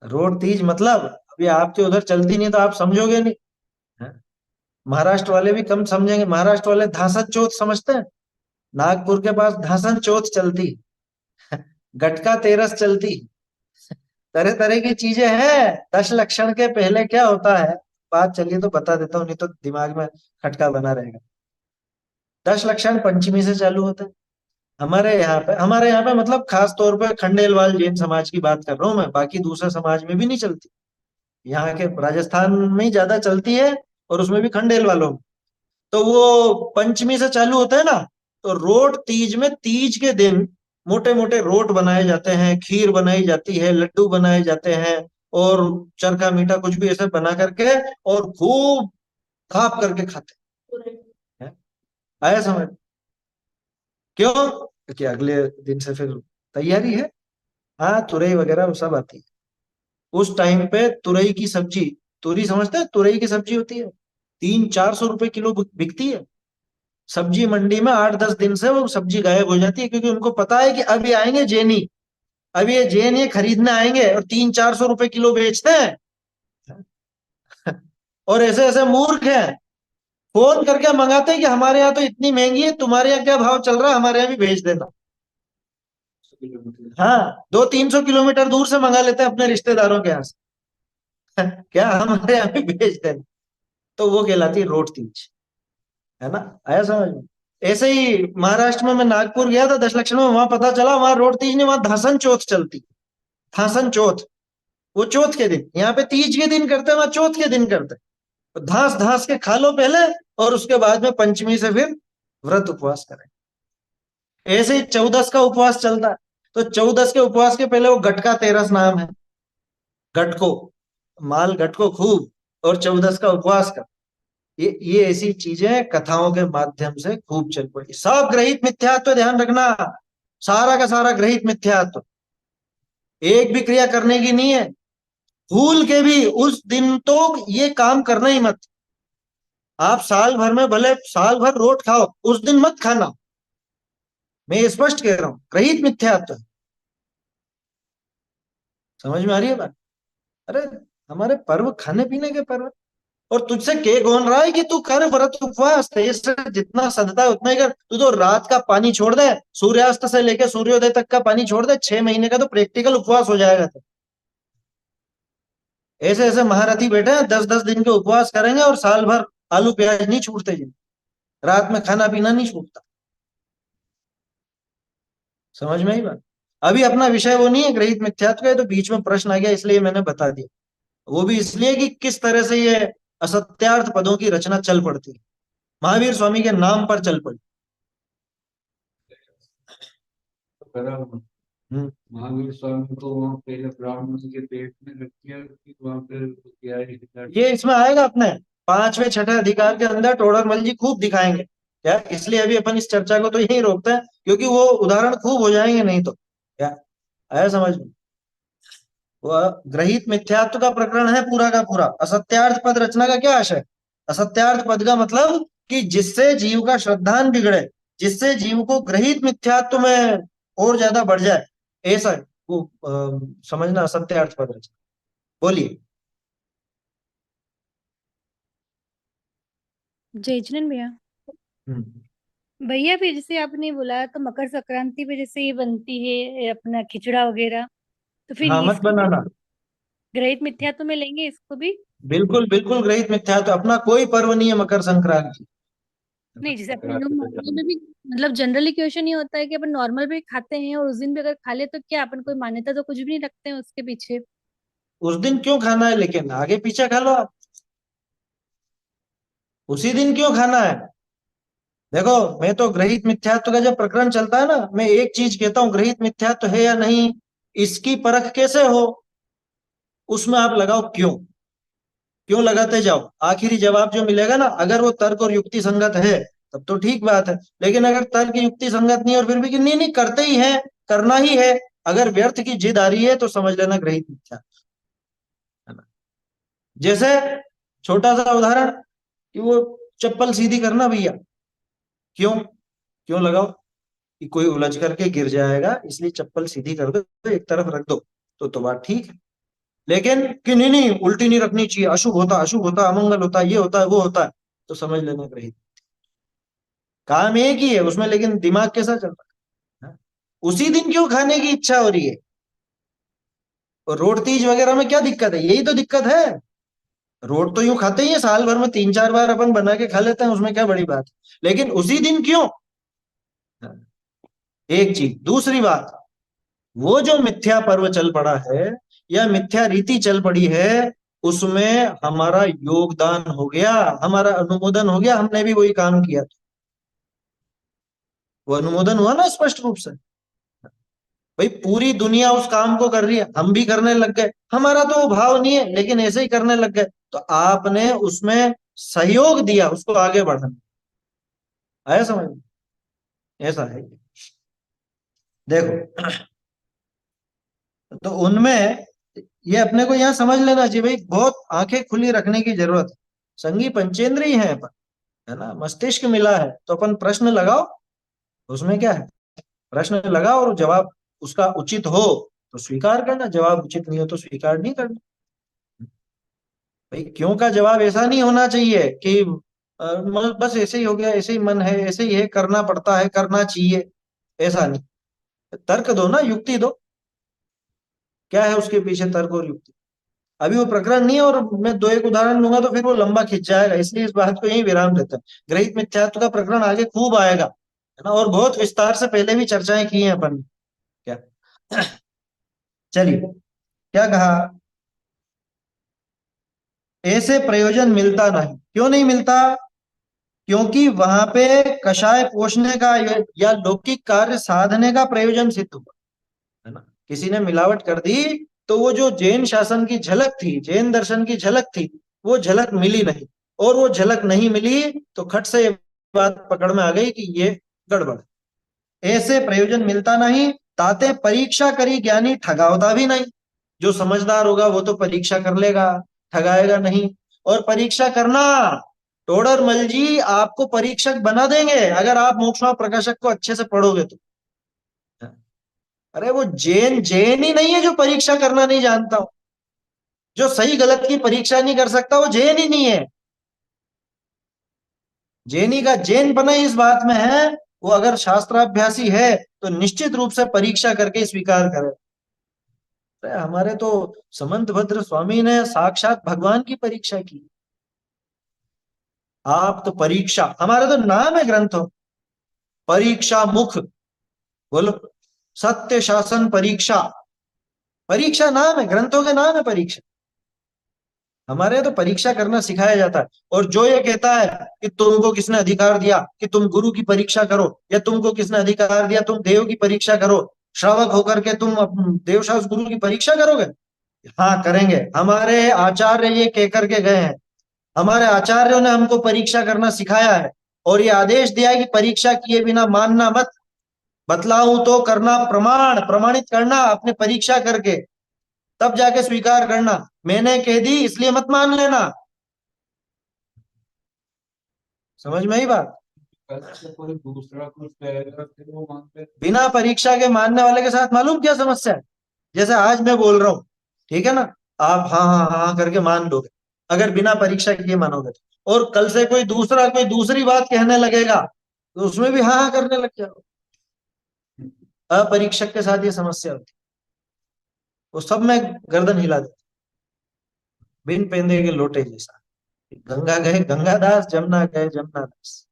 रोड तीज मतलब अभी आपके उधर चलती नहीं तो आप समझोगे नहीं, है? महाराष्ट्र वाले भी कम समझेंगे। महाराष्ट्र वाले धासन चौथ समझते हैं। नागपुर के पास धासन चौथ चलती, गटका तेरस चलती, तरह तरह की चीजें हैं। दश लक्षण के पहले क्या होता है, बात चलिए तो बता देता हूँ, नहीं तो दिमाग में खटका बना रहेगा। दश लक्षण पंचमी से चालू होता है। हमारे यहाँ पे मतलब खास तौर पे खंडेलवाल जैन समाज की बात कर रहा हूँ मैं, बाकी दूसरे समाज में भी नहीं चलती। यहाँ के राजस्थान में ही ज्यादा चलती है, और उसमें भी खंडेल वालों में। तो वो पंचमी से चालू होता है ना। तो रोट तीज में, तीज के दिन मोटे मोटे रोट बनाए जाते हैं, खीर बनाई जाती है, लड्डू बनाए जाते हैं, और चरखा मीठा कुछ भी ऐसे बना करके, और खूब थाप करके खाते हैं। आया समझ? क्यों? क्योंकि अगले दिन से फिर तैयारी है। हाँ, तुरई वगैरह वो सब आती है। उस टाइम पे तुरई की सब्जी, तुरई समझते हैं, तुरई की सब्जी होती है, 300-400 रुपए किलो बिकती है। सब्जी मंडी में 8-10 दिन से वो सब्जी गायब हो जाती है, क्योंकि उनको पता है कि अभी आएंगे जैनी, अभी ये जैन ये खरीदने आएंगे, और 300-400 रुपए किलो बेचते हैं। और ऐसे ऐसे मूर्ख हैं, फोन करके मंगाते हैं कि हमारे यहाँ तो इतनी महंगी है, तुम्हारे यहाँ क्या भाव चल रहा है, हमारे यहाँ भी भेज देना। हाँ, 200-300 किलोमीटर दूर से मंगा लेते हैं अपने रिश्तेदारों के यहाँ से। क्या हमारे यहाँ भी भेज देना। तो वो कहलाती है रोट तीज, है ना। आया समझ में? ऐसे ही महाराष्ट्र में मैं नागपुर गया था दश लक्षण में, वहां पता चला वहां रोट तीज नहीं, वहां धासन चौथ चलती। धासन चौथ, वो चौथ के दिन, यहाँ पे तीज के दिन करते हैं, वहां चौथ के दिन करते हैं। तो धास धास के खा लो पहले, और उसके बाद में पंचमी से फिर व्रत उपवास करें। ऐसे ही चौदस का उपवास चलता है। तो चौदस के उपवास के पहले वो गटका तेरस नाम है, गटको, माल गटको खूब, और चौदस का उपवास कर। ये ऐसी चीजें कथाओं के माध्यम से खूब चल पड़ी, सब ग्रहित मिथ्यात्व, ध्यान रखना। सारा का सारा ग्रहित मिथ्यात्व, एक भी क्रिया करने की नहीं है। भूल के भी उस दिन तो ये काम करना ही मत। आप साल भर में भले साल भर रोट खाओ, उस दिन मत खाना। मैं ये स्पष्ट कह रहा हूं, ग्रहित मिथ्यात्व है। समझ में आ रही है बात? अरे हमारे पर्व खाने पीने के पर्व, और तुझसे के कौन रहा है कि तू कर व्रत उपवास, तेरे से जितना सदता है उतना ही कर। तू तो रात का पानी छोड़ दे, सूर्यास्त से लेकर सूर्योदय तक का पानी छोड़ दे, 6 महीने का तो प्रैक्टिकल उपवास हो जाएगा। तो ऐसे ऐसे महारथी बैठे हैं, 10-10 दिन के उपवास करेंगे और साल भर आलू प्याज नहीं छूटते जी, रात में खाना पीना नहीं छूटता। समझ में ही बात? अभी अपना विषय वो नहीं है ग्रहित मिथ्यात्व का, ये तो बीच में प्रश्न आ गया इसलिए मैंने बता दिया। वो भी इसलिए कि किस तरह से ये असत्यार्थ पदों की रचना चल पड़ती है, महावीर स्वामी के नाम पर चल पड़ी। तो करा हम्म। महावीर स्वामी को वहाँ पहले ब्राह्मण के पेट में रख दिया, फिर वहाँ पे किया है ये इसमें आएगा अपने पांचवें छठे अधिकार के अंदर, टोडरमल जी खूब दिखाएंगे क्या, इसलिए अभी अपन इस चर्चा को तो यही रोकते हैं, क्योंकि वो उदाहरण खूब हो जाएंगे नहीं तो क्या। आया समझ में? वह ग्रहित मिथ्यात्व का प्रकरण है पूरा का पूरा। असत्यार्थ पद रचना का क्या आशय? असत्यार्थ पद का मतलब कि जिससे जीव का श्रद्धान बिगड़े, जिससे जीव को ग्रहित मिथ्यात्व में और ज्यादा बढ़ जाए, ऐसा वो समझना असत्यार्थ पद रचना। बोलिए। जय जिनेन्द्र भैया। हम्म। भैया फिर जैसे आपने बोला तो मकर संक्रांति पे जैसे ये बनती है ये अपना खिचड़ा वगैरह, तो फिर हाँ मत इसको भी बनाना। ग्रहित मिथ्यात्व में लेंगे इसको भी? बिल्कुल बिल्कुल ग्रहित मिथ्यात्व, अपना कोई पर्व नहीं है मकर संक्रांति। नहीं, जैसे अपन रात लोग को नॉर्मल में भी, मतलब जनरली क्वेश्चन ये होता है कि अपन नॉर्मल भी खाते हैं और उस दिन भी अगर खा ले तो क्या अपन कोई मान्यता तो कुछ भी नहीं रखते हैं उसके पीछे? उस दिन क्यों खाना है, लेकिन आगे पीछे खा लो आप। उसी दिन क्यों खाना है? देखो, मैं तो ग्रहित मिथ्यात्व का जब प्रकरण चलता है ना, मैं एक चीज कहता हूं, ग्रहित मिथ्यात्व है या नहीं इसकी परख कैसे हो, उसमें आप लगाओ क्यों। क्यों लगाते जाओ, आखिरी जवाब जो मिलेगा ना, अगर वो तर्क और युक्ति संगत है तब तो ठीक बात है। लेकिन अगर तर्क युक्ति संगत नहीं और फिर भी कि नहीं नहीं करते ही है, करना ही है, अगर व्यर्थ की जिद आ रही है तो समझ लेना ग्रहित मिथ्या है ना। जैसे छोटा सा उदाहरण, कि वो चप्पल सीधी करना भैया, क्यों? क्यों लगाओ? कि कोई उलझ करके गिर जाएगा इसलिए चप्पल सीधी कर दो, तो एक तरफ रख दो, तो बात ठीक है। लेकिन कि नहीं नहीं उल्टी नहीं रखनी चाहिए, अशुभ होता, अशुभ होता, अमंगल होता, ये होता है वो होता है, तो समझ लेना ग्रहित। काम एक ही है उसमें, लेकिन दिमाग कैसा चल रहा है? उसी दिन क्यों खाने की इच्छा हो रही है? और रोट तीज वगैरह में क्या दिक्कत है? यही तो दिक्कत है। रोट तो यूं खाते ही है, साल भर में 3-4 बार अपन बना के खा लेते हैं, उसमें क्या बड़ी बात है, लेकिन उसी दिन क्यों? एक चीज, दूसरी बात, वो जो मिथ्या पर्व चल पड़ा है या मिथ्या रीति चल पड़ी है, उसमें हमारा योगदान हो गया, हमारा अनुमोदन हो गया, हमने भी वही काम किया। वो अनुमोदन हुआ ना स्पष्ट रूप से। भाई पूरी दुनिया उस काम को कर रही है, हम भी करने लग गए, हमारा तो वो भाव नहीं है लेकिन ऐसे ही करने लग गए, तो आपने उसमें सहयोग दिया उसको आगे बढ़ाने। आया समझ में? ऐसा है। देखो, तो उनमें ये अपने को यहाँ समझ लेना चाहिए भाई, बहुत आंखें खुली रखने की जरूरत है। संगी पंचेंद्रिय है अपन, है ना, मस्तिष्क मिला है, तो अपन प्रश्न लगाओ, उसमें क्या है, प्रश्न लगाओ और जवाब उसका उचित हो तो स्वीकार करना, जवाब उचित नहीं हो तो स्वीकार नहीं करना। भाई क्यों का जवाब ऐसा नहीं होना चाहिए कि बस ऐसे ही हो गया, ऐसे ही मन है, ऐसे ही है, करना पड़ता है, करना चाहिए, ऐसा नहीं। तर्क दो ना, युक्ति दो, क्या है उसके पीछे तर्क और युक्ति। अभी वो प्रकरण नहीं है और मैं दो एक उदाहरण लूंगा तो फिर वो लंबा खिंच जाएगा, इसलिए इस बात को यही विराम देते हैं। ग्रहित मिथ्यात्व का प्रकरण आगे खूब आएगा, है ना, और बहुत विस्तार से पहले भी चर्चाएं की हैं अपन। क्या? चलिए, क्या कहा? ऐसे प्रयोजन मिलता नहीं, क्यों नहीं मिलता? क्योंकि वहां पे कषाय पोषने का या लौकिक कार्य साधने का प्रयोजन सिद्ध हुआ, है ना। किसी ने मिलावट कर दी तो वो जो जैन शासन की झलक थी, जैन दर्शन की झलक थी, वो झलक मिली नहीं, और वो झलक नहीं मिली तो खट से ये बात पकड़ में आ गई कि ये गड़बड़। ऐसे प्रयोजन मिलता नहीं, ताते परीक्षा करी ज्ञानी ठगावता भी नहीं। जो समझदार होगा वो तो परीक्षा कर लेगा, ठगाएगा नहीं। और परीक्षा करना, टोडरमल जी आपको परीक्षक बना देंगे अगर आप मोक्षमा प्रकाशक को अच्छे से पढ़ोगे तो। अरे वो जैन जैन ही नहीं है जो परीक्षा करना नहीं जानता हो। जो सही गलत की परीक्षा नहीं कर सकता वो जैन ही नहीं है। जैनी का जैन बना इस बात में है, वो अगर शास्त्राभ्यासी है तो निश्चित रूप से परीक्षा करके स्वीकार करे। अरे हमारे तो समंतभद्र स्वामी ने साक्षात भगवान की परीक्षा की। आप तो परीक्षा, हमारे तो नाम है ग्रंथों, परीक्षा मुख, बोलो, सत्य शासन परीक्षा। परीक्षा नाम है, ग्रंथों के नाम है परीक्षा। हमारे यहाँ तो परीक्षा करना सिखाया जाता है। और जो ये कहता है कि तुमको किसने अधिकार दिया कि तुम गुरु की परीक्षा करो, या तुमको किसने अधिकार दिया तुम देव की परीक्षा करो, श्रावक होकर के तुम देवशास्त्र गुरु की परीक्षा करोगे? हाँ करेंगे। हमारे आचार्य ये कह करके गए हैं, हमारे आचार्यों ने हमको परीक्षा करना सिखाया है, और ये आदेश दिया है कि परीक्षा किए बिना मानना मत, बतलाऊं तो करना, प्रमाण प्रमाणित करना अपने परीक्षा करके, तब जाके स्वीकार करना। मैंने कह दी इसलिए मत मान लेना। समझ में आई बात? कल से कोई दूसरा कुछ कहेगा फिर वो मानते बिना परीक्षा के मानने वाले के साथ मालूम क्या समस्या है? जैसे आज मैं बोल रहा हूं, ठीक है ना, आप हाँ हाँ हाँ हाँ करके मान लोगे अगर बिना परीक्षा किए मानोगे तो। और कल से कोई दूसरा कोई दूसरी बात कहने लगेगा तो उसमें भी हाँ हाँ करने लग जाओ। अपरीक्षक के साथ ये समस्या होती है, वो सब में गर्दन हिला देते, बिन पेंदे के लोटे जैसा। गंगा गए गंगादास, जमुना गए जमुनादास,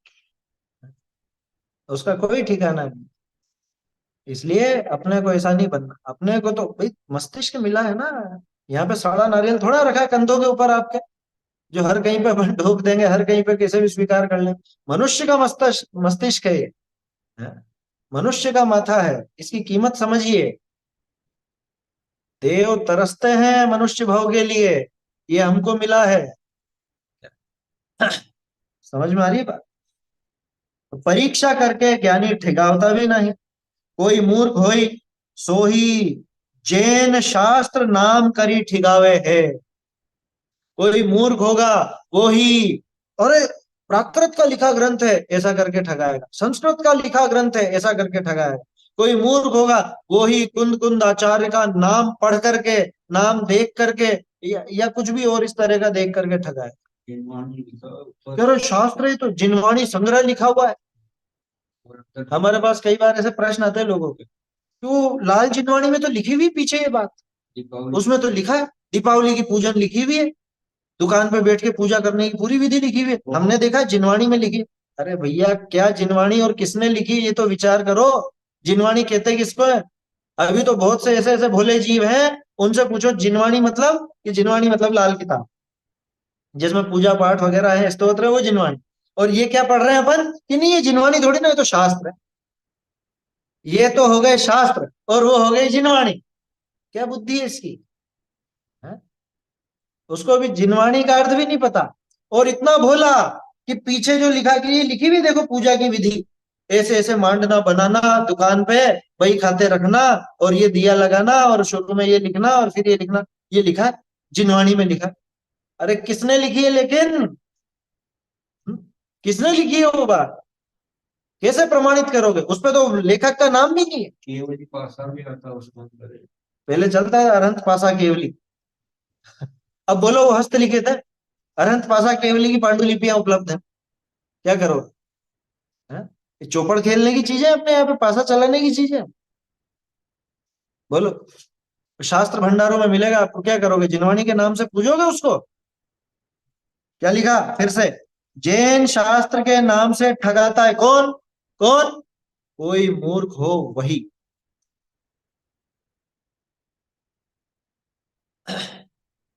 उसका कोई ठिकाना नहीं। इसलिए अपने को ऐसा नहीं बनना। अपने को तो भाई मस्तिष्क मिला है ना, यहाँ पे सड़ा नारियल थोड़ा रखा है कंधों के ऊपर आपके, जो हर कहीं पे अपन ठोक देंगे, हर कहीं पे कैसे भी स्वीकार कर लेंगे। मनुष्य का मस्तिष्क मस्तिष्क है ये, है? मनुष्य का माथा है, इसकी कीमत समझिए। देव तरसते हैं मनुष्य भाव के लिए, ये हमको मिला है। समझ में आ रही है बात? तो परीक्षा करके ज्ञानी ठिकावता भी नहीं। कोई मूर्ख होई सो ही जैन शास्त्र नाम करी ठिगावे है। कोई मूर्ख होगा वो ही, अरे प्राकृत का लिखा ग्रंथ है ऐसा करके ठगाएगा, संस्कृत का लिखा ग्रंथ है ऐसा करके ठगाएगा। कोई मूर्ख होगा वो ही कुंद कुंद आचार्य का नाम पढ़ करके, नाम देख करके, या कुछ भी और इस तरह का देख करके ठगाएगा। जिनवाणी लिखा ऊपर करो शास्त्र है तो जिनवाणी संग्रह लिखा हुआ है। और अंदर हमारे पास कई बार ऐसे प्रश्न आते हैं लोगों के, तो लाल जिनवाणी में तो लिखी हुई पीछे ये बात, दीपावली उसमें तो लिखा है दीपावली की पूजन लिखी हुई है, दुकान पे बैठ के पूजा करने की पूरी विधि लिखी हुई है, हमने देखा है जिनवाणी में लिखी है। अरे भैया क्या जिनवाणी और किसने लिखी ये तो विचार करो। जिनवाणी कहते किसको है? अभी तो बहुत से ऐसे ऐसे भोले जीव हैं, उनसे पूछो जिनवाणी मतलब, कि जिनवाणी मतलब लाल किताब जिसमें पूजा पाठ वगैरह है, स्तोत्र है, वो जिनवाणी। और ये क्या पढ़ रहे हैं अपन कि नहीं ये जिनवाणी थोड़ी ना, ये तो शास्त्र है। ये तो हो गए शास्त्र और वो हो गई जिनवाणी। क्या बुद्धि है इसकी, है? उसको अभी जिनवाणी का अर्थ भी नहीं पता, और इतना भोला कि पीछे जो लिखा कि ये लिखी हुई देखो पूजा की विधि, ऐसे ऐसे मांडना बनाना, दुकान पे वही खाते रखना, और ये दिया लगाना, और शुरू में ये लिखना और फिर ये लिखना, ये लिखा है जिनवाणी में लिखा है। अरे किसने लिखी है लेकिन, हम्म? किसने लिखी है वो बात? कैसे प्रमाणित करोगे? उस पे तो लेखक का नाम भी नहीं है। केवली पासा भी आता उसको अंदर है। पहले चलता है अरहंत पासा केवली, अब बोलो वो हस्तलिखित है। अरहंत पासा केवली की पांडुलिपियां उपलब्ध है, क्या करोगे? हैं? ये चौपड़ खेलने की चीजें अपने यहाँ पे, पासा चलाने की चीजें, बोलो। शास्त्र भंडारों में मिलेगा आपको, क्या करोगे? जिनवाणी के नाम से पूजोगे उसको? क्या लिखा फिर से? जैन शास्त्र के नाम से ठगाता है कौन? कौन? कोई मूर्ख हो वही।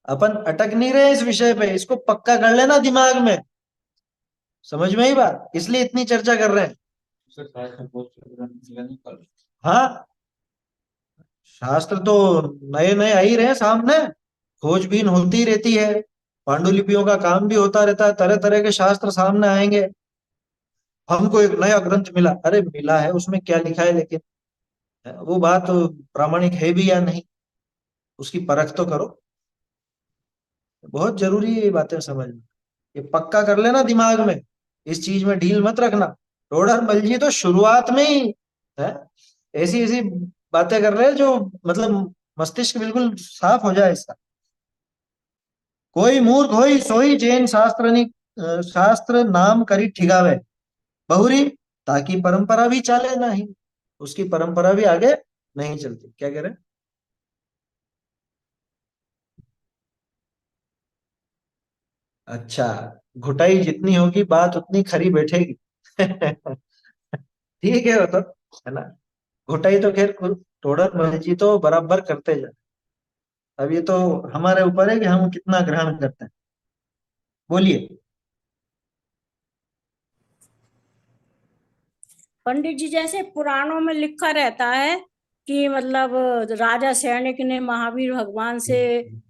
अपन अटक नहीं रहे इस विषय पे, इसको पक्का कर लेना दिमाग में। समझ में ही बात, इसलिए इतनी चर्चा कर रहे हैं। उससे शायद से बहुत से ग्रंथ मिला नहीं कल। हाँ, शास्त्र तो नए नए आ ही रहे हैं सामने, खोजबीन होती रहती है, पांडुलिपियों का काम भी होता रहता है, तरह तरह के शास्त्र सामने आएंगे। हमको एक नया ग्रंथ मिला, अरे मिला है उसमें क्या लिखा है लेकिन, वो बात प्रामाणिक है भी या नहीं, उसकी परख तो करो। बहुत जरूरी है ये बातें समझना। ये पक्का कर लेना दिमाग में, इस चीज में ढील मत रखना। टोडर मल जी तो शुरुआत में ही है ऐसी ऐसी बातें कर रहे हैं जो मतलब मस्तिष्क बिल्कुल साफ हो जाए इसका। कोई मूर्ख होई सोई जैन शास्त्र शास्त्र नाम करी ठिगावे बहुरी, ताकि परंपरा भी चले नहीं, उसकी परंपरा भी आगे नहीं चलती। क्या कह रहे हैं? अच्छा, घुटाई जितनी होगी बात उतनी खरी बैठेगी। ठीक है वो तो, है ना। घुटाई तो खैर टोडर मल जी तो बराबर करते जा। अब ये तो हमारे ऊपर है कि हम कितना ग्रहण करते हैं। बोलिए। पंडित जी, जैसे पुराणों में लिखा रहता है कि मतलब राजा सैनिक ने महावीर भगवान से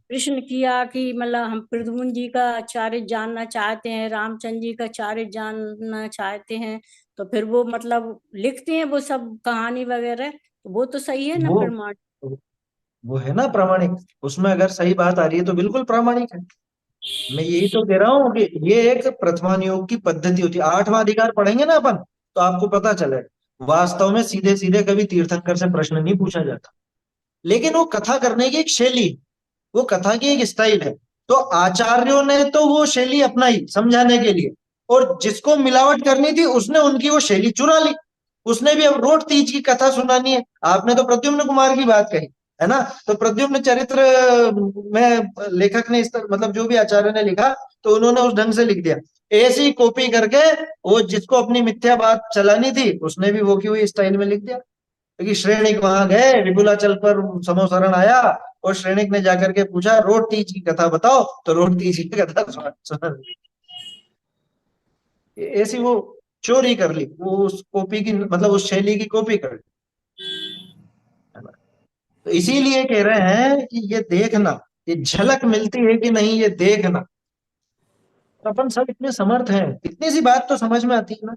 प्रश्न किया कि मतलब हम प्रद्युम्न जी का चरित्र जानना चाहते हैं, रामचंद्र जी का चरित्र जानना चाहते हैं। तो फिर वो मतलब लिखते हैं वो सब कहानी वगैरह, तो वो तो सही है ना, वो प्रमाण? वो है ना प्रामाणिक। उसमें अगर सही बात आ रही है तो बिल्कुल प्रामाणिक है। मैं यही तो कह रहा हूँ कि ये एक प्रथमानुयोग की पद्धति होती है। आठवां अधिकार पढ़ेंगे ना अपन, तो आपको पता चलेगा वास्तव में सीधे सीधे कभी तीर्थंकर से प्रश्न नहीं पूछा जाता, लेकिन वो कथा करने की एक शैली, वो कथा की एक स्टाइल है। तो आचार्यों ने तो वो शैली अपनाई समझाने के लिए, और जिसको मिलावट करनी थी उसने उनकी वो शैली चुरा ली। उसने भी अब रोट तीज की कथा सुनानी है। आपने तो प्रद्युम्न कुमार की बात कही, है ना। तो प्रद्युम्न चरित्र में लेखक ने इस तरह मतलब जो भी आचार्य ने लिखा, तो उन्होंने उस ढंग से लिख दिया, ऐसी कॉपी करके। वो जिसको अपनी मिथ्या बात चलानी थी उसने भी वो की हुई स्टाइल में लिख दिया। क्योंकि श्रेणिक वहां गए, विपुलाचल पर समोसरण आया, और श्रेणिक ने जाकर के पूछा रोट तीज की कथा बताओ, तो रोट तीज की कथा सुना। ऐसी वो चोरी कर ली, वो उस कॉपी की मतलब उस शैली की कॉपी कर ली, है ना। तो इसीलिए कह रहे हैं कि ये देखना, ये झलक मिलती है कि नहीं, ये देखना। तो अपन सब इतने समर्थ हैं, इतनी सी बात तो समझ में आती है ना,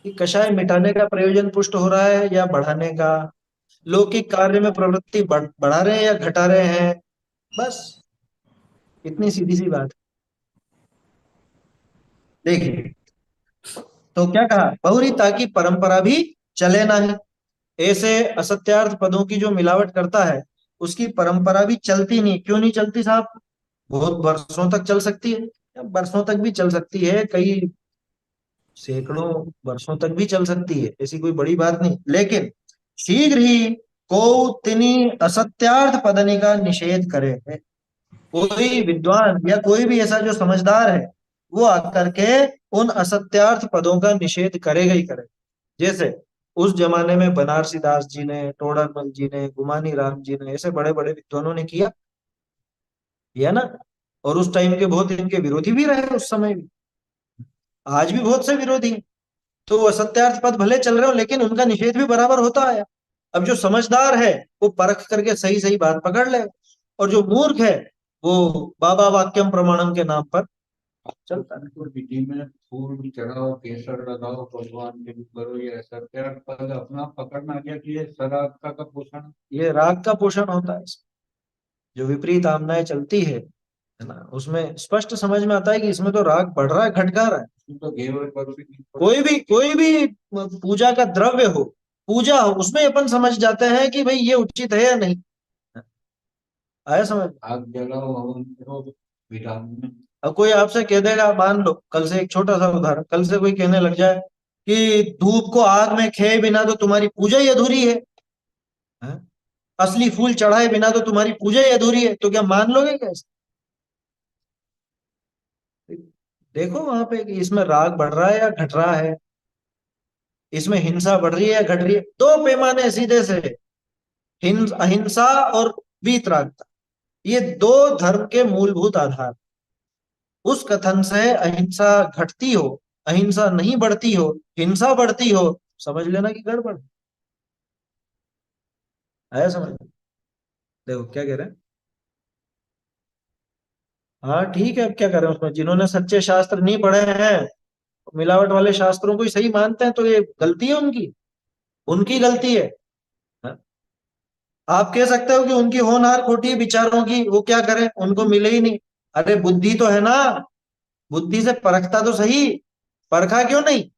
कि कषाय मिटाने का प्रयोजन पुष्ट हो रहा है या बढ़ाने का, लौकिक कार्य में प्रवृत्ति बढ़ा रहे हैं या घटा रहे हैं, बस इतनी सीधी सी बात है। देखिए, तो क्या कहा, बहुरी ताकि परंपरा भी चले ना ही। ऐसे असत्यार्थ पदों की जो मिलावट करता है उसकी परंपरा भी चलती नहीं। क्यों नहीं चलती साहब? बहुत वर्षों तक चल सकती है, वर्षों तक भी चल सकती है, कई सैकड़ों वर्षों तक भी चल सकती है, ऐसी कोई बड़ी बात नहीं। लेकिन शीघ्र ही को तिनी असत्यार्थ पदनी का निषेध करे है। कोई विद्वान या कोई भी ऐसा जो समझदार है, वो आकर के उन असत्यार्थ पदों का निषेध करेगा ही करेगा। जैसे उस जमाने में बनारसी दास जी ने, टोडरमल जी ने, गुमानी राम जी ने, ऐसे बड़े बड़े विद्वानों ने किया ना। और उस टाइम के बहुत इनके विरोधी भी रहे उस समय भी, आज भी बहुत से विरोधी हैं। तो वो असत्यार्थ पद भले चल रहे हो लेकिन उनका निषेध भी बराबर होता आया। अब जो समझदार है वो परख करके सही सही बात पकड़ ले, और जो मूर्ख है वो बाबा वाक्यम प्रमाणम के नाम पर चलता है। तो विधि में फूल चढ़ाओ, केसर लगाओ, भगवान के भी करो, ये सत्यार्थ पद अपना पकड़ना गया कि ये सदात्ता का पोषण। ये राग का पोषण होता है। जो विपरीत आमनाएं चलती है ना, उसमें स्पष्ट समझ में आता है कि इसमें तो राग बढ़ रहा है, घट रहा है। इसमें तो घेवर पर भी नहीं पड़ा। कोई भी पूजा का द्रव्य हो, पूजा हो, उसमें अपन समझ जाते हैं कि भाई ये उचित है या नहीं। आया समझ? आग जलाओ, हवन करो, विधान में। अब कोई आपसे कह देगा, मान लो कल से, एक छोटा सा उदाहरण, कल से कोई कहने लग जाए कि धूप को आग में खेए बिना तो तुम्हारी पूजा ही अधूरी है? असली फूल चढ़ाए बिना तो तुम्हारी पूजा ही अधूरी है, तो क्या मान लोगे क्या? देखो वहां पे कि इसमें राग बढ़ रहा है या घट रहा है, इसमें हिंसा बढ़ रही है या घट रही है। दो पैमाने सीधे से, अहिंसा और वीतरागता, ये दो धर्म के मूलभूत आधार। उस कथन से अहिंसा घटती हो, अहिंसा नहीं बढ़ती हो, हिंसा बढ़ती हो, समझ लेना कि गड़बड़। आया समझ? देखो क्या कह रहे हैं। हाँ ठीक है, अब क्या करें उसमें, जिन्होंने सच्चे शास्त्र नहीं पढ़े हैं, मिलावट वाले शास्त्रों को ही सही मानते हैं, तो ये गलती है उनकी, उनकी गलती है। हाँ? आप कह सकते हो कि उनकी होनहार खोटी है विचारों की, वो क्या करें, उनको मिले ही नहीं। अरे बुद्धि तो है ना, बुद्धि से परखता तो सही, परखा क्यों नहीं?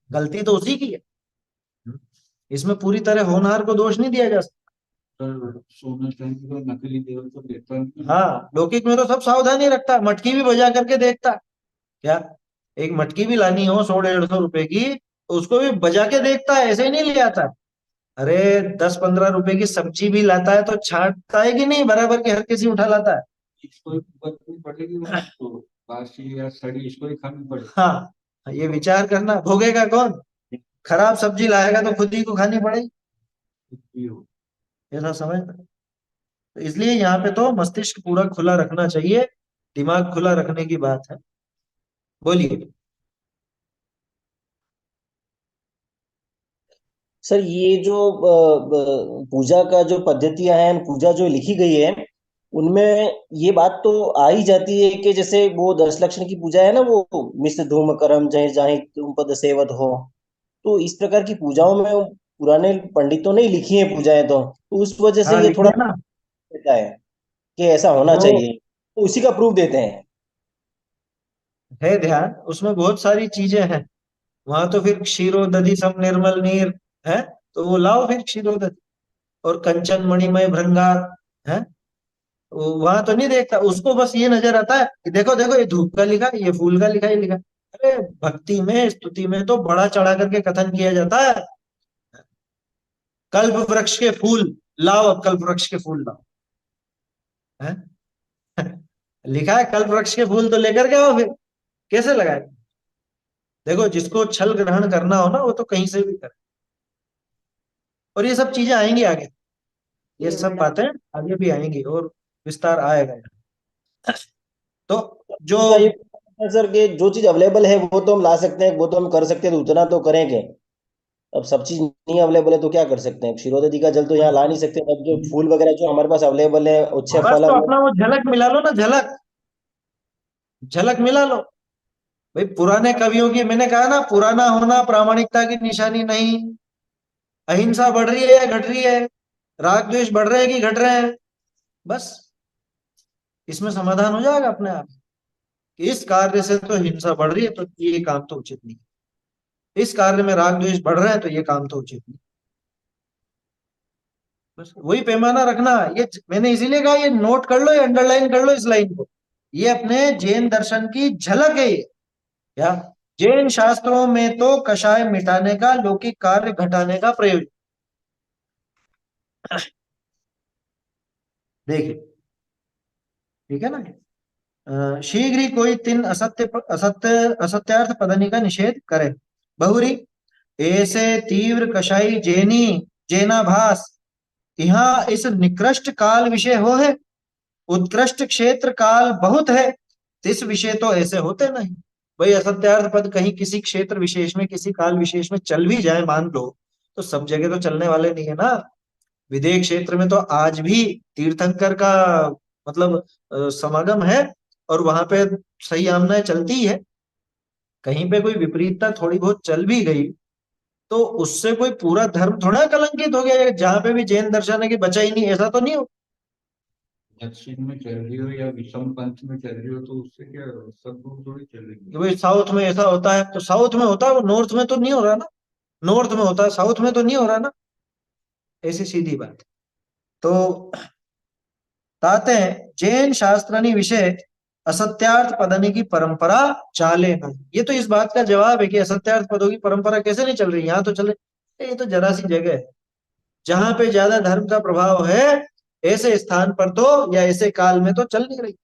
गलती तो उसी की है। इसमें पूरी तरह होनहार को दोष नहीं दिया जा सकता। पर सोना चांदी को नकली देवल तो देता नहीं। हाँ, लौकिक में तो सब सावधानी रखता, मटकी भी बजा करके देखता। क्या, एक मटकी भी लानी हो 100-150 रुपए की, तो उसको भी बजा के देखता है, ऐसे ही नहीं ले आता। अरे 10-15 रुपए की सब्जी भी लाता है तो छांटता है कि नहीं, बराबर की हर किसी उठा लाता है। इसको ही बदलनी पड़ेगी वो तो, बासी या सड़ी इसको ही खानी पड़ेगी। हाँ, ये विचार करना, भोगेगा कौन? खराब सब्जी लाएगा तो खुद ही को खानी पड़ेगी। कुछ भी हो। ऐसा समझना। तो इसलिए यहाँ पे तो मस्तिष्क पूरा खुला रखना चाहिए, दिमाग खुला रखने की बात है। बोलिए। सर ये जो पूजा का जो पद्धतियां हैं, पूजा जो लिखी गई है, उनमें ये बात तो आ ही जाती है कि जैसे वो 10 लक्षण की पूजा है ना, वो मिश्र धूम करम जय जाहि तुम पद सेवत हो। तो इस प्रकार की पूजाओं में पुराने पंडितों ने ही लिखी है पूजाएं, तो उस वजह से हाँ, ये थोड़ा लिखिए ना। रहता है कि ऐसा होना वो चाहिए, तो उसी का प्रूफ देते हैं। है ध्यान, उसमें बहुत सारी चीजें हैं। वहां तो फिर क्षीरो दधि सम निर्मल नीर है, तो वो लाओ फिर क्षीरो दधि, और कंचन मणिमय भृंगार है। वहां तो नहीं देखता, उसको बस ये नजर आता है कि देखो देखो, ये धूप का लिखा, ये फूल का लिखा, ये लिखा। अरे भक्ति में, स्तुति में तो बड़ा चढ़ा करके कथन किया जाता है। कल्प वृक्ष के फूल लाओ, अब कल्प वृक्ष के फूल लाओ, है? लिखा है कल्प वृक्ष के फूल, तो लेकर के आओ फिर। कैसे लगाए? देखो, जिसको छल ग्रहण करना हो ना, वो तो कहीं से भी करे। और ये सब चीजें आएंगी आगे, ये सब बातें आगे भी आएंगी और विस्तार आएगा। तो जो उनका ये है सर कि जो चीज अवेलेबल है वो तो हम ला सकते हैं, वो तो हम कर सकते हैं, तो उतना तो करेंगे। अब सब चीज नहीं अवेलेबल है तो क्या कर सकते हैं? क्षीरोदधि का जल तो यहाँ ला नहीं सकते, अब जो फूल वगैरह जो हमारे पास अवेलेबल है, उच्च बस फल तो हम। अपना वो झलक मिला लो ना, झलक, झलक मिला लो। भाई पुराने कवियों की, मैंने कहा ना, पुराना होना प्रामाणिकता की निशानी नहीं। अहिंसा बढ़ रही है या घट रही है? राग द्वेष बढ़ रहे हैं कि घट रहे हैं? बस इसमें समाधान हो जाएगा अपने आप कि इस कार्य से तो हिंसा बढ़ रही है, तो ये काम तो उचित नहीं। इस कार्य में राग द्वेष बढ़ रहे हैं, तो ये काम तो उचित नहीं। बस वही पैमाना रखना। ये मैंने इसीलिए कहा, ये नोट कर लो, ये अंडरलाइन कर लो इस लाइन को। ये अपने जैन दर्शन की झलक है ये। क्या, जैन शास्त्रों में तो कषाय मिटाने का, लौकिक कार्य घटाने का प्रयोजन। देखिए, ठीक है ना। शीघ्र ही कोई तीन असत्य असत्य असत्यार्थ पदनी का निषेध करे। बहुरी ऐसे तीव्र कषाई जैनी जैनाभास यहाँ इस निकृष्ट काल विषय हो है। उत्कृष्ट क्षेत्र काल बहुत है, इस विषय तो ऐसे होते नहीं। भाई असत्यार्थ पद कहीं किसी क्षेत्र विशेष में, किसी काल विशेष में चल भी जाए मान लो, तो सब जगह तो चलने वाले नहीं है ना। विदेह क्षेत्र में तो आज भी तीर्थंकर का मतलब समागम है, और वहां पे सही आमनाएं चलती ही है। कहीं पे कोई विपरीतता थोड़ी बहुत चल भी गई, तो उससे कोई पूरा धर्म थोड़ा कलंकित हो गया। जहां पे भी जैन दर्शन है कि बचा ही नहीं, ऐसा तो नहीं हो। दक्षिण में चल रही हो या विषम पंथ में चल रही हो तो उससे क्या, सब लोग थोड़ी चलेंगे। कि भाई साउथ में ऐसा होता है, तो साउथ में होता है, वो नॉर्थ में तो नहीं हो रहा ना। नॉर्थ में होता है, साउथ में तो नहीं हो रहा ना। ऐसी सीधी बात। तो ताते जैन शास्त्रानी विषय असत्यार्थ पदनी की परंपरा चाले न। ये तो इस बात का जवाब है कि असत्यार्थ पदों की परंपरा कैसे नहीं चल रही, यहाँ तो चले। ये तो जरा सी जगह है जहां पे ज्यादा धर्म का प्रभाव है, ऐसे स्थान पर तो, या ऐसे काल में तो चल नहीं रही।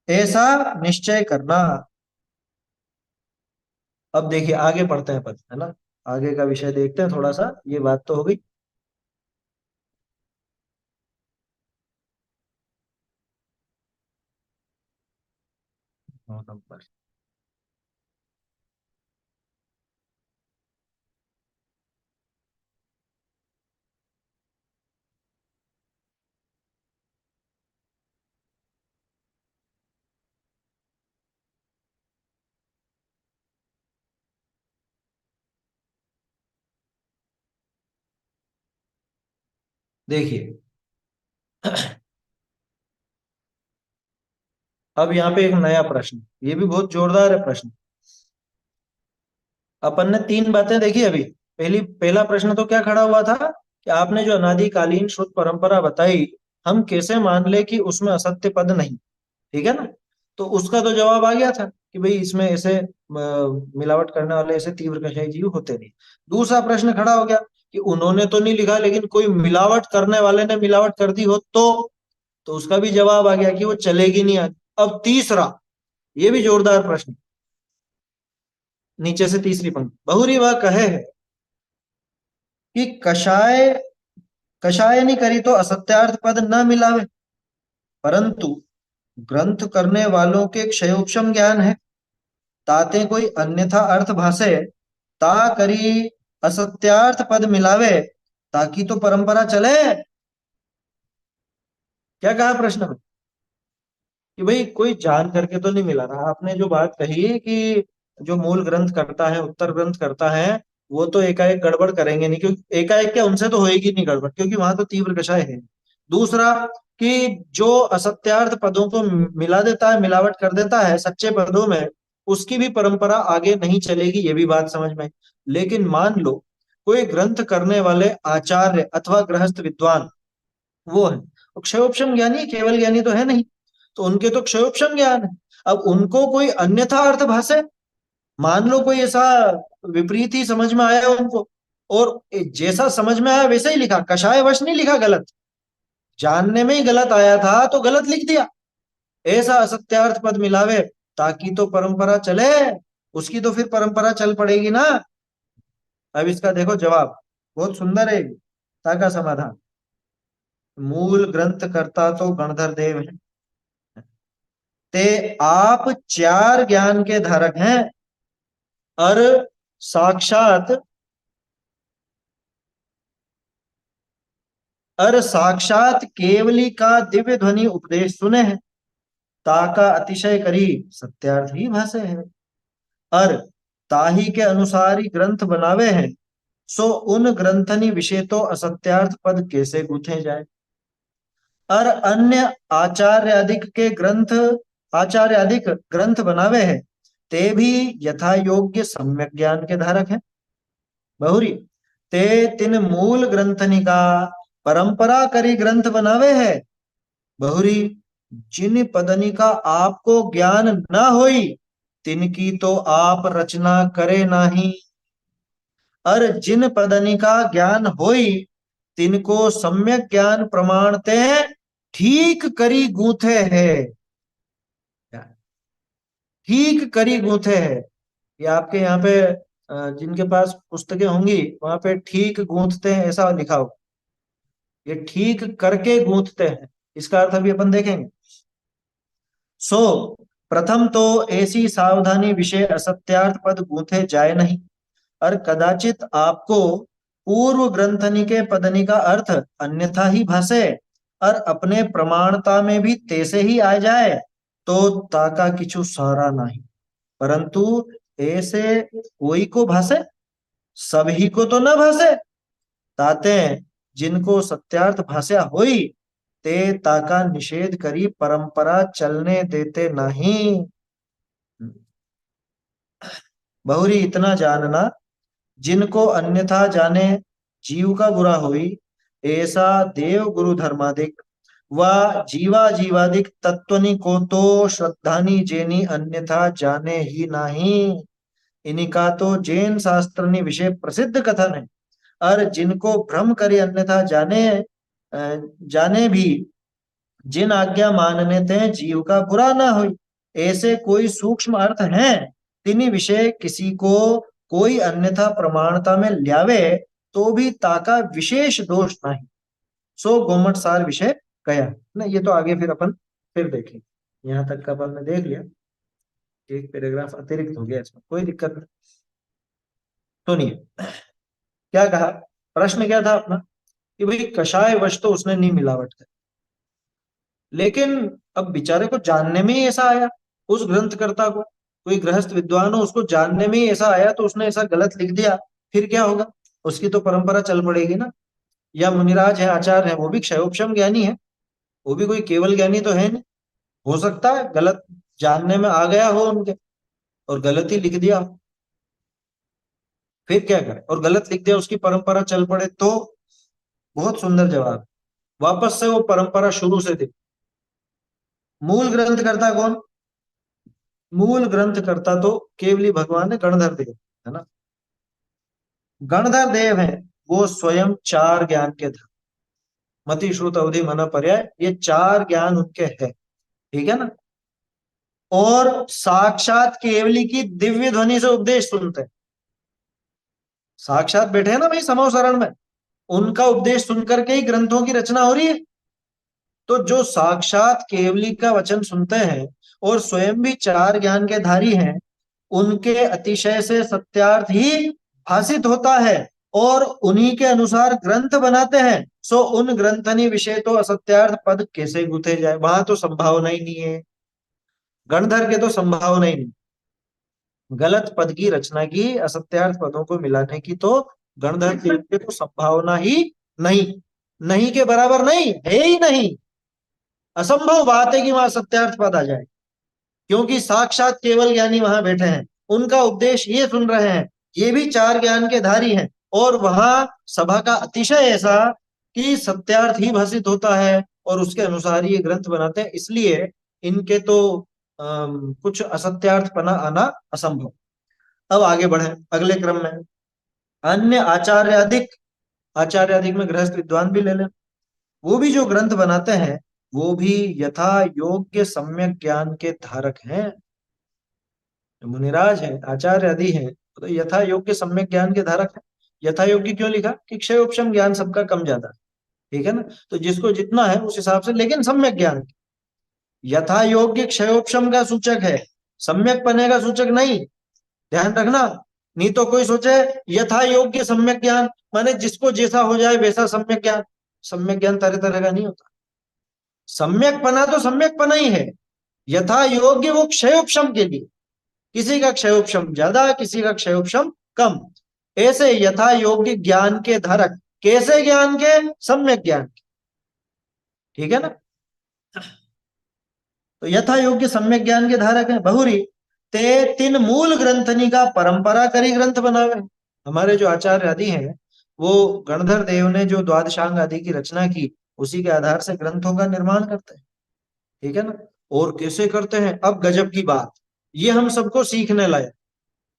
ऐसा निश्चय करना। अब देखिए आगे पढ़ते हैं पद, है ना। आगे का विषय देखते हैं थोड़ा सा, ये बात तो हो गई। 9 नंबर। देखिए अब यहाँ पे एक नया प्रश्न, ये भी बहुत जोरदार है प्रश्न। अपन ने तीन बातें देखी अभी। पहला प्रश्न तो क्या खड़ा हुआ था कि आपने जो अनादिकालीन श्रुत परंपरा बताई, हम कैसे मान ले कि उसमें असत्य पद नहीं, ठीक है ना। तो उसका तो जवाब आ गया था कि भाई इसमें ऐसे मिलावट करने वाले ऐसे तीव्र कषाय जीव होते नहीं। दूसरा प्रश्न खड़ा हो गया कि उन्होंने तो नहीं लिखा, लेकिन कोई मिलावट करने वाले ने मिलावट कर दी हो तो उसका भी जवाब आ गया कि वो चलेगी नहीं आज। अब तीसरा, ये भी जोरदार प्रश्न, नीचे से तीसरी पंक्ति, बहुरी वह कहे है कि कषाय कषाय नहीं करी तो असत्यार्थ पद न मिलावे, परंतु ग्रंथ करने वालों के क्षयोपशम ज्ञान है, ताते कोई अन्यथा अर्थ भाषे, ता करी असत्यार्थ पद मिलावे, ताकि तो परंपरा चले। क्या कहा प्रश्न में कि भाई कोई जान करके तो नहीं मिला रहा। आपने जो बात कही कि जो मूल ग्रंथ करता है, उत्तर ग्रंथ करता है, वो तो एकाएक गड़बड़ करेंगे नहीं, क्योंकि एकाएक क्या, उनसे तो होएगी नहीं गड़बड़, क्योंकि वहां तो तीव्र कषाय है। दूसरा कि जो असत्यार्थ पदों को मिला देता है, मिलावट कर देता है सच्चे पदों में, उसकी भी परंपरा आगे नहीं चलेगी, ये भी बात समझ में आई। लेकिन मान लो कोई ग्रंथ करने वाले आचार्य अथवा गृहस्थ विद्वान वो है, क्षयोपशम ज्ञानी, केवल ज्ञानी तो है नहीं, तो उनके तो क्षयोपशम ज्ञान है। अब उनको कोई अन्यथा अर्थ भाषे, मान लो कोई ऐसा विपरीत ही समझ में आया उनको, और जैसा समझ में आया वैसे ही लिखा, कषाय वश नहीं लिखा, गलत जानने में ही गलत आया था तो गलत लिख दिया, ऐसा असत्यार्थ पद मिलावे ताकि तो परंपरा चले, उसकी तो फिर परंपरा चल पड़ेगी ना। अब इसका देखो जवाब, बहुत सुंदर है ताका समाधान। मूल ग्रंथ करता तो गणधर देव है, ते आप चार ज्ञान के धारक हैं, और साक्षात केवली का दिव्य ध्वनि उपदेश सुने हैं, ताका अतिशय करी सत्यार्थ ही भाषे है, और ताही के अनुसार ही ग्रंथ बनावे हैं, सो उन ग्रंथनि विषय तो असत्यार्थ पद कैसे गूंथे जाए। और अन्य आचार्य अधिक ग्रंथ बनावे हैं, ते भी यथा योग्य सम्यक ज्ञान के धारक हैं। बहुरी ते तिन मूल ग्रंथनि का परंपरा करी ग्रंथ बनावे है, बहुरी जिन पदनी का आपको ज्ञान न होई, तिनकी तो आप रचना करे नाही, और जिन पदनी का ज्ञान होई, तिनको सम्यक ज्ञान प्रमाणते ठीक करी गूंथे है। ठीक करी गूंथे है, ये आपके यहाँ पे जिनके पास पुस्तकें होंगी वहां पे ठीक गूंथते हैं ऐसा लिखा हो, ये ठीक करके गूंथते हैं, इसका अर्थ अभी अपन देखेंगे। सो प्रथम तो ऐसी सावधानी विषय असत्यार्थ पद गूंथे जाए नहीं, और कदाचित आपको पूर्व ग्रंथनि के पदनि का अर्थ अन्यथा ही भाषे, और अपने प्रमाणता में भी तैसे ही आ जाए, तो ताका किछु सारा नहीं, परंतु ऐसे कोई को भाषे, सभी को तो न भाषे, ताते जिनको सत्यार्थ भाषा होई, ते ताका निषेध करी परंपरा चलने देते नहीं। बहुरी इतना जानना, जिनको अन्यथा जाने जीव का बुरा होई, ऐसा देव गुरु धर्मादिक व जीवा जीवादिक तत्वनि को तो श्रद्धानी जेनी अन्यथा जाने ही नहीं, इनका तो जैन शास्त्रनि विषय प्रसिद्ध कथन है, और जिनको भ्रम करे अन्यथा जाने भी, जिन आज्ञा मानने ते जीव का बुरा ना हो, ऐसे कोई सूक्ष्म अर्थ हैं, तिन्ही विषय किसी को कोई अन्यथा प्रमाणता में ल्यावे, तो भी ताका विशेष दोष नहीं, सो गोमट सार विषय कया ना। ये तो आगे फिर अपन फिर देखेंगे, यहाँ तक का अपन ने देख लिया, एक पैराग्राफ अतिरिक्त हो गया, इसमें कोई दिक्कत नहीं। सुनिए क्या कहा, प्रश्न क्या था अपना कि भाई कषाय वश तो उसने नहीं मिलावट कर, लेकिन अब बेचारे को जानने में ही ऐसा आया, उस ग्रंथकर्ता को, कोई गृहस्थ विद्वान हो, उसको जानने में ही ऐसा आया तो उसने ऐसा गलत लिख दिया, फिर क्या होगा, उसकी तो परंपरा चल पड़ेगी ना। या मुनिराज है, आचार्य है, वो भी क्षयोपशम ज्ञानी है, वो भी कोई केवल ज्ञानी तो है नहीं। हो सकता है गलत जानने में आ गया हो उनके और गलत ही लिख दिया हो। फिर क्या करें, और गलत लिख दिया, उसकी परंपरा चल पड़े तो? बहुत सुंदर जवाब। वापस से वो परंपरा शुरू से थी। मूल ग्रंथ करता कौन? मूल ग्रंथ करता तो केवली भगवान है, गणधर देव है ना। गणधर देव है, वो स्वयं चार ज्ञान के धर्म, मति श्रुत अवधि मन पर्याय, ये चार ज्ञान उनके है, ठीक है ना। और साक्षात केवली की दिव्य ध्वनि से उपदेश सुनते हैं। साक्षात बैठे हैं ना भाई समो शरण में, उनका उपदेश सुनकर के ही ग्रंथों की रचना हो रही है। तो जो साक्षात केवली का वचन सुनते हैं और स्वयं भी चार ज्ञान के धारी हैं, उनके अतिशय से सत्यार्थ ही भाषित होता है और उन्हीं के अनुसार ग्रंथ बनाते हैं। सो उन ग्रंथनि विषय तो असत्यार्थ पद कैसे गुथे जाए, वहां तो संभावना ही नहीं है। गणधर के तो संभावना ही नहीं, गलत पद की रचना की, असत्यार्थ पदों को मिलाने की तो गणधर के तो संभावना ही नहीं। नहीं के बराबर नहीं है ही नहीं। असंभव बात है कि वहां सत्यार्थ पद आ जाए, क्योंकि साक्षात केवल ज्ञानी वहां बैठे हैं, उनका उपदेश ये सुन रहे हैं, ये भी चार ज्ञान के धारी हैं, और वहां सभा का अतिशय ऐसा कि सत्यार्थ ही भाषित होता है और उसके अनुसार ये ग्रंथ बनाते हैं। इसलिए इनके तो कुछ असत्यार्थ पना आना असंभव। अब आगे बढ़े अगले क्रम में। अन्य आचार्याधिक, आचार्याधिक में गृहस्थ विद्वान भी ले लें, वो भी जो ग्रंथ बनाते हैं वो भी यथा योग्य सम्यक ज्ञान के धारक हैं। मुनिराज है, आचार्य आदि है, तो यथा योग्य सम्यक ज्ञान के धारक है। यथा योग्य क्यों लिखा? कि क्षयोपशम ज्ञान सबका कम ज्यादा है, ठीक है ना। तो जिसको जितना है उस हिसाब से, लेकिन सम्यक ज्ञान, यथा योग्य क्षयोपशम का सूचक है, सम्यक पने का सूचक नहीं, ध्यान रखना। नहीं तो कोई सोचे यथा योग्य सम्यक ज्ञान माने जिसको जैसा हो जाए वैसा सम्यक ज्ञान। सम्यक ज्ञान तरह तरह का नहीं होता। सम्यक पना तो सम्यक पना ही है, यथा योग्य वो क्षयोपशम के लिए, किसी का क्षयोपशम ज्यादा, किसी का क्षयोपशम कम। ऐसे यथा योग्य ज्ञान के धारक, कैसे ज्ञान के? सम्यक ज्ञान के, ठीक है ना। तो यथा योग्य सम्यक ज्ञान के धारक है। बहुरी ते तीन मूल ग्रंथनी का परंपरा करी ग्रंथ बनावे। हमारे जो आचार्य आदि हैं वो गणधर देव ने जो द्वादशांग आदि की रचना की, उसी के आधार से ग्रंथों का निर्माण करते हैं, ठीक है ना। और कैसे करते हैं? अब गजब की बात, ये हम सबको सीखने लायक,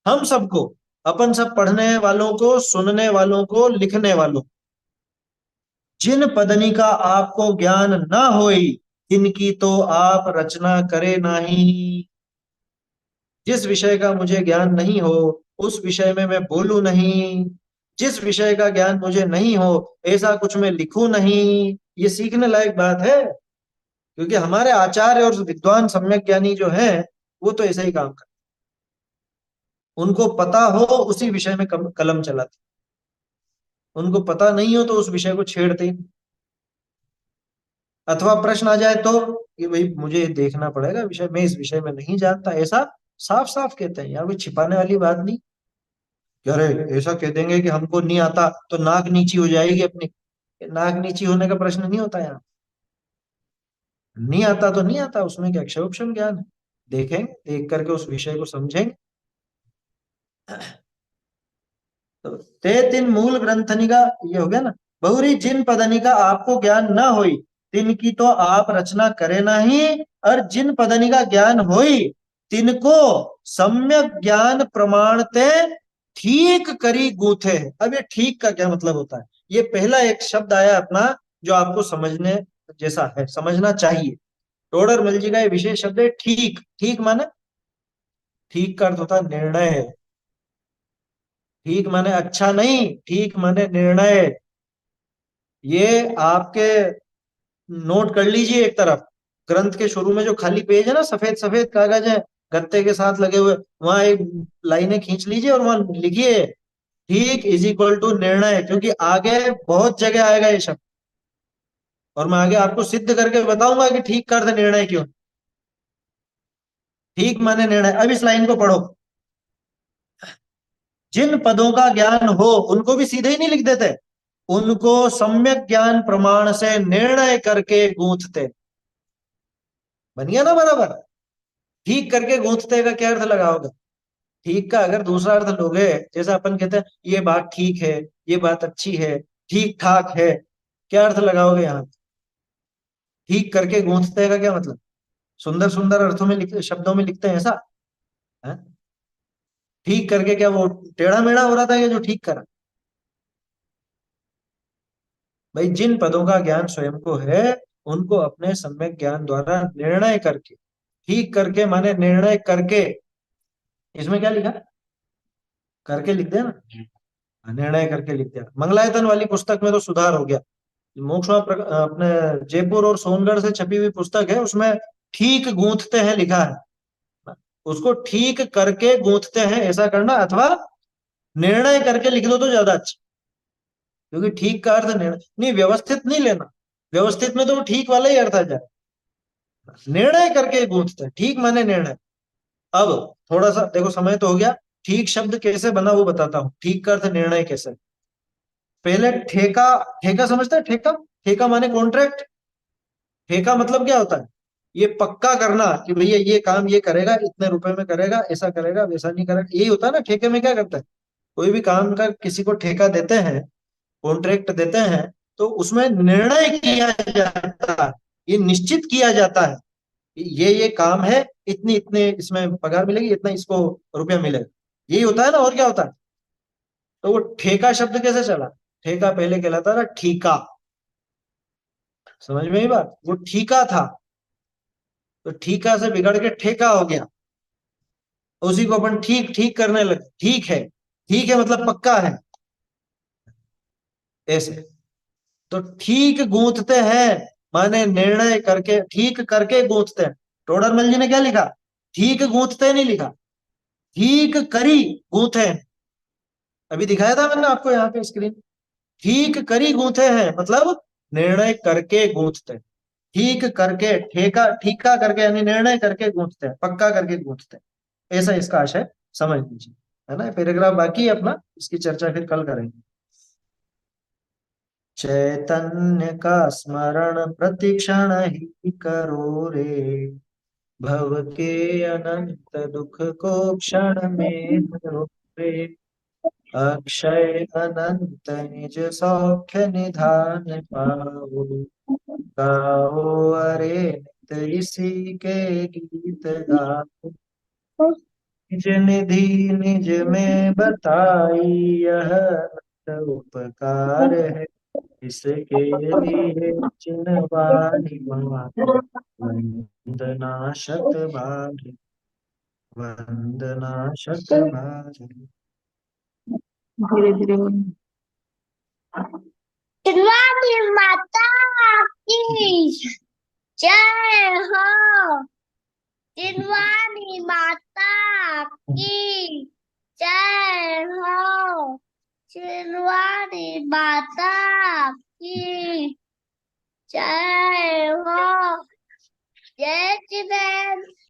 हम सबको, अपन सब पढ़ने वालों को, सुनने वालों को, लिखने वालों। जिन पदनी का आपको ज्ञान ना होई, तिनकी तो आप रचना करे नहीं। जिस विषय का मुझे ज्ञान नहीं हो उस विषय में मैं बोलूं नहीं, जिस विषय का ज्ञान मुझे नहीं हो ऐसा कुछ मैं लिखूं नहीं। ये सीखने लायक बात है, क्योंकि हमारे आचार्य और विद्वान सम्यक ज्ञानी जो हैं वो तो ऐसा ही काम करते, उनको पता हो उसी विषय में कलम चलाते, उनको पता नहीं हो तो उस विषय को छेड़ते ही। अथवा प्रश्न आ जाए तो कि भाई मुझे देखना पड़ेगा विषय, मैं इस विषय में नहीं जानता, ऐसा साफ साफ कहते हैं। यार कोई छिपाने वाली बात नहीं। अरे ऐसा कह देंगे कि हमको नहीं आता तो नाक नीची हो जाएगी अपनी, नाक नीची होने का प्रश्न नहीं होता यहाँ। नहीं आता तो नहीं आता, उसमें क्या क्षयोक्षम ज्ञान है, देखेंगे, देख करके उस विषय को समझेंगे। तो ते तीन मूल ग्रंथनि का ये हो गया ना। बहुरी जिन पदनी का आपको ज्ञान ना होई, तिनकी तो आप रचना करे नहीं, और जिन पदनी का ज्ञान होई तिनको सम्यक ज्ञान प्रमाणते ठीक करी गूथे। अब ये ठीक का क्या मतलब होता है? ये पहला एक शब्द आया अपना जो आपको समझने जैसा है, समझना चाहिए। टोडर मल जी का ये विशेष शब्द है ठीक। ठीक माने, ठीक का अर्थ होता है निर्णय। ठीक माने अच्छा नहीं, ठीक माने निर्णय। ये आपके नोट कर लीजिए एक तरफ, ग्रंथ के शुरू में जो खाली पेज है ना, सफेद सफेद कागज है गत्ते के साथ लगे हुए, वहां एक लाइनें खींच लीजिए और वहां लिखिए ठीक इज इक्वल टू निर्णय, क्योंकि आगे बहुत जगह आएगा ये शब्द और मैं आगे आपको सिद्ध करके बताऊंगा कि ठीक का अर्थ निर्णय क्यों। ठीक माने निर्णय। अब इस लाइन को पढ़ो, जिन पदों का ज्ञान हो उनको भी सीधे ही नहीं लिख देते, उनको सम्यक ज्ञान प्रमाण से निर्णय करके गूंथते। बन गया ना बराबर। ठीक करके गूंथते का क्या अर्थ लगाओगे? ठीक का अगर दूसरा अर्थ लोगे, जैसे अपन कहते हैं ये बात ठीक है, ये बात अच्छी है, ठीक ठाक है, क्या अर्थ लगाओगे यहाँ? ठीक करके गूंथते का क्या मतलब? सुंदर सुंदर अर्थों में लिखते, शब्दों में लिखते हैं ऐसा है? ठीक करके क्या वो टेढ़ा मेढ़ा हो रहा था, ये जो ठीक करा? भाई जिन पदों का ज्ञान स्वयं को है, उनको अपने सम्यक ज्ञान द्वारा निर्णय करके, ठीक करके माने निर्णय करके, इसमें क्या लिखा? करके लिख दिया ना। हाँ, निर्णय करके लिख दिया। मंगलायतन वाली पुस्तक में तो सुधार हो गया। अपने जयपुर और सोनगढ़ से छपी हुई पुस्तक है, उसमें ठीक गूंथते हैं लिखा है। उसको ठीक करके गूंथते हैं ऐसा करना, अथवा निर्णय करके लिख दो तो ज्यादा अच्छा। क्योंकि ठीक का अर्थ निर्णय नहीं, व्यवस्थित नहीं लेना। व्यवस्थित में तो वो ठीक वाला ही अर्थ आ जाए। निर्णय करके गूंथते हैं, ठीक माने निर्णय। अब थोड़ा सा देखो, समय तो हो गया। ठीक शब्द कैसे बना वो बताता हूं। ठीक का अर्थ निर्णय कैसे। पहले ठेका। ठेका समझते हैं? ठेका, ठेका माने कॉन्ट्रैक्ट। ठेका मतलब क्या होता है? ये पक्का करना कि भैया ये काम ये करेगा, इतने रुपए में करेगा, ऐसा करेगा, वैसा नहीं करेगा, यही होता है ना। ठेके में क्या करता है? कोई भी काम का किसी को ठेका देते हैं, कॉन्ट्रैक्ट देते हैं, तो उसमें निर्णय किया जाता है, ये निश्चित किया जाता है कि ये काम है, इतनी इतने इसमें पगार मिलेगी, इतना इसको रुपया मिलेगा। यही होता है ना, और क्या होता है? तो वो ठेका शब्द कैसे चला? ठेका पहले कहलाता था ठीका। समझ में ही बात? वो ठीका था, तो ठीका से बिगड़ के ठेका हो गया। उसी को अपन ठीक ठीक करने लगे। ठीक है, ठीक है मतलब पक्का है, ऐसे। तो ठीक गूंथते हैं माने निर्णय करके, ठीक करके गूंथते हैं। टोडरमल जी ने क्या लिखा? ठीक गूंथते नहीं लिखा, ठीक करी गूंथे। अभी दिखाया था मैंने आपको यहाँ पे स्क्रीन। ठीक करी गूंथे हैं मतलब निर्णय करके गूंथते हैं। ठीक करके, ठेका ठीका करके यानी निर्णय करके गूंथते हैं, पक्का करके गूंथते हैं, ऐसा इसका आशय समझ लीजिए। है ना? पैराग्राफ बाकी है अपना, इसकी चर्चा फिर कल करेंगे। चैतन्य का स्मरण प्रतिक्षण ही करो रे, भव के अनंत दुख को क्षण में हरो रे, अक्षय अनंत निज सौख्य निधान पाओ, गाओ अरे नित इसी के गीत गाओ, निज निधि निज में बताई यह अनंत उपकार है, इसके लिए चिन्हवानी माता, वंदना शत बार, वंदना शत बार। धीरे धीरे बोलो। शिवानी माता की जय हो। शिवानी माता की जय हो। शिवानी माता की जय हो। जय चिदानंद।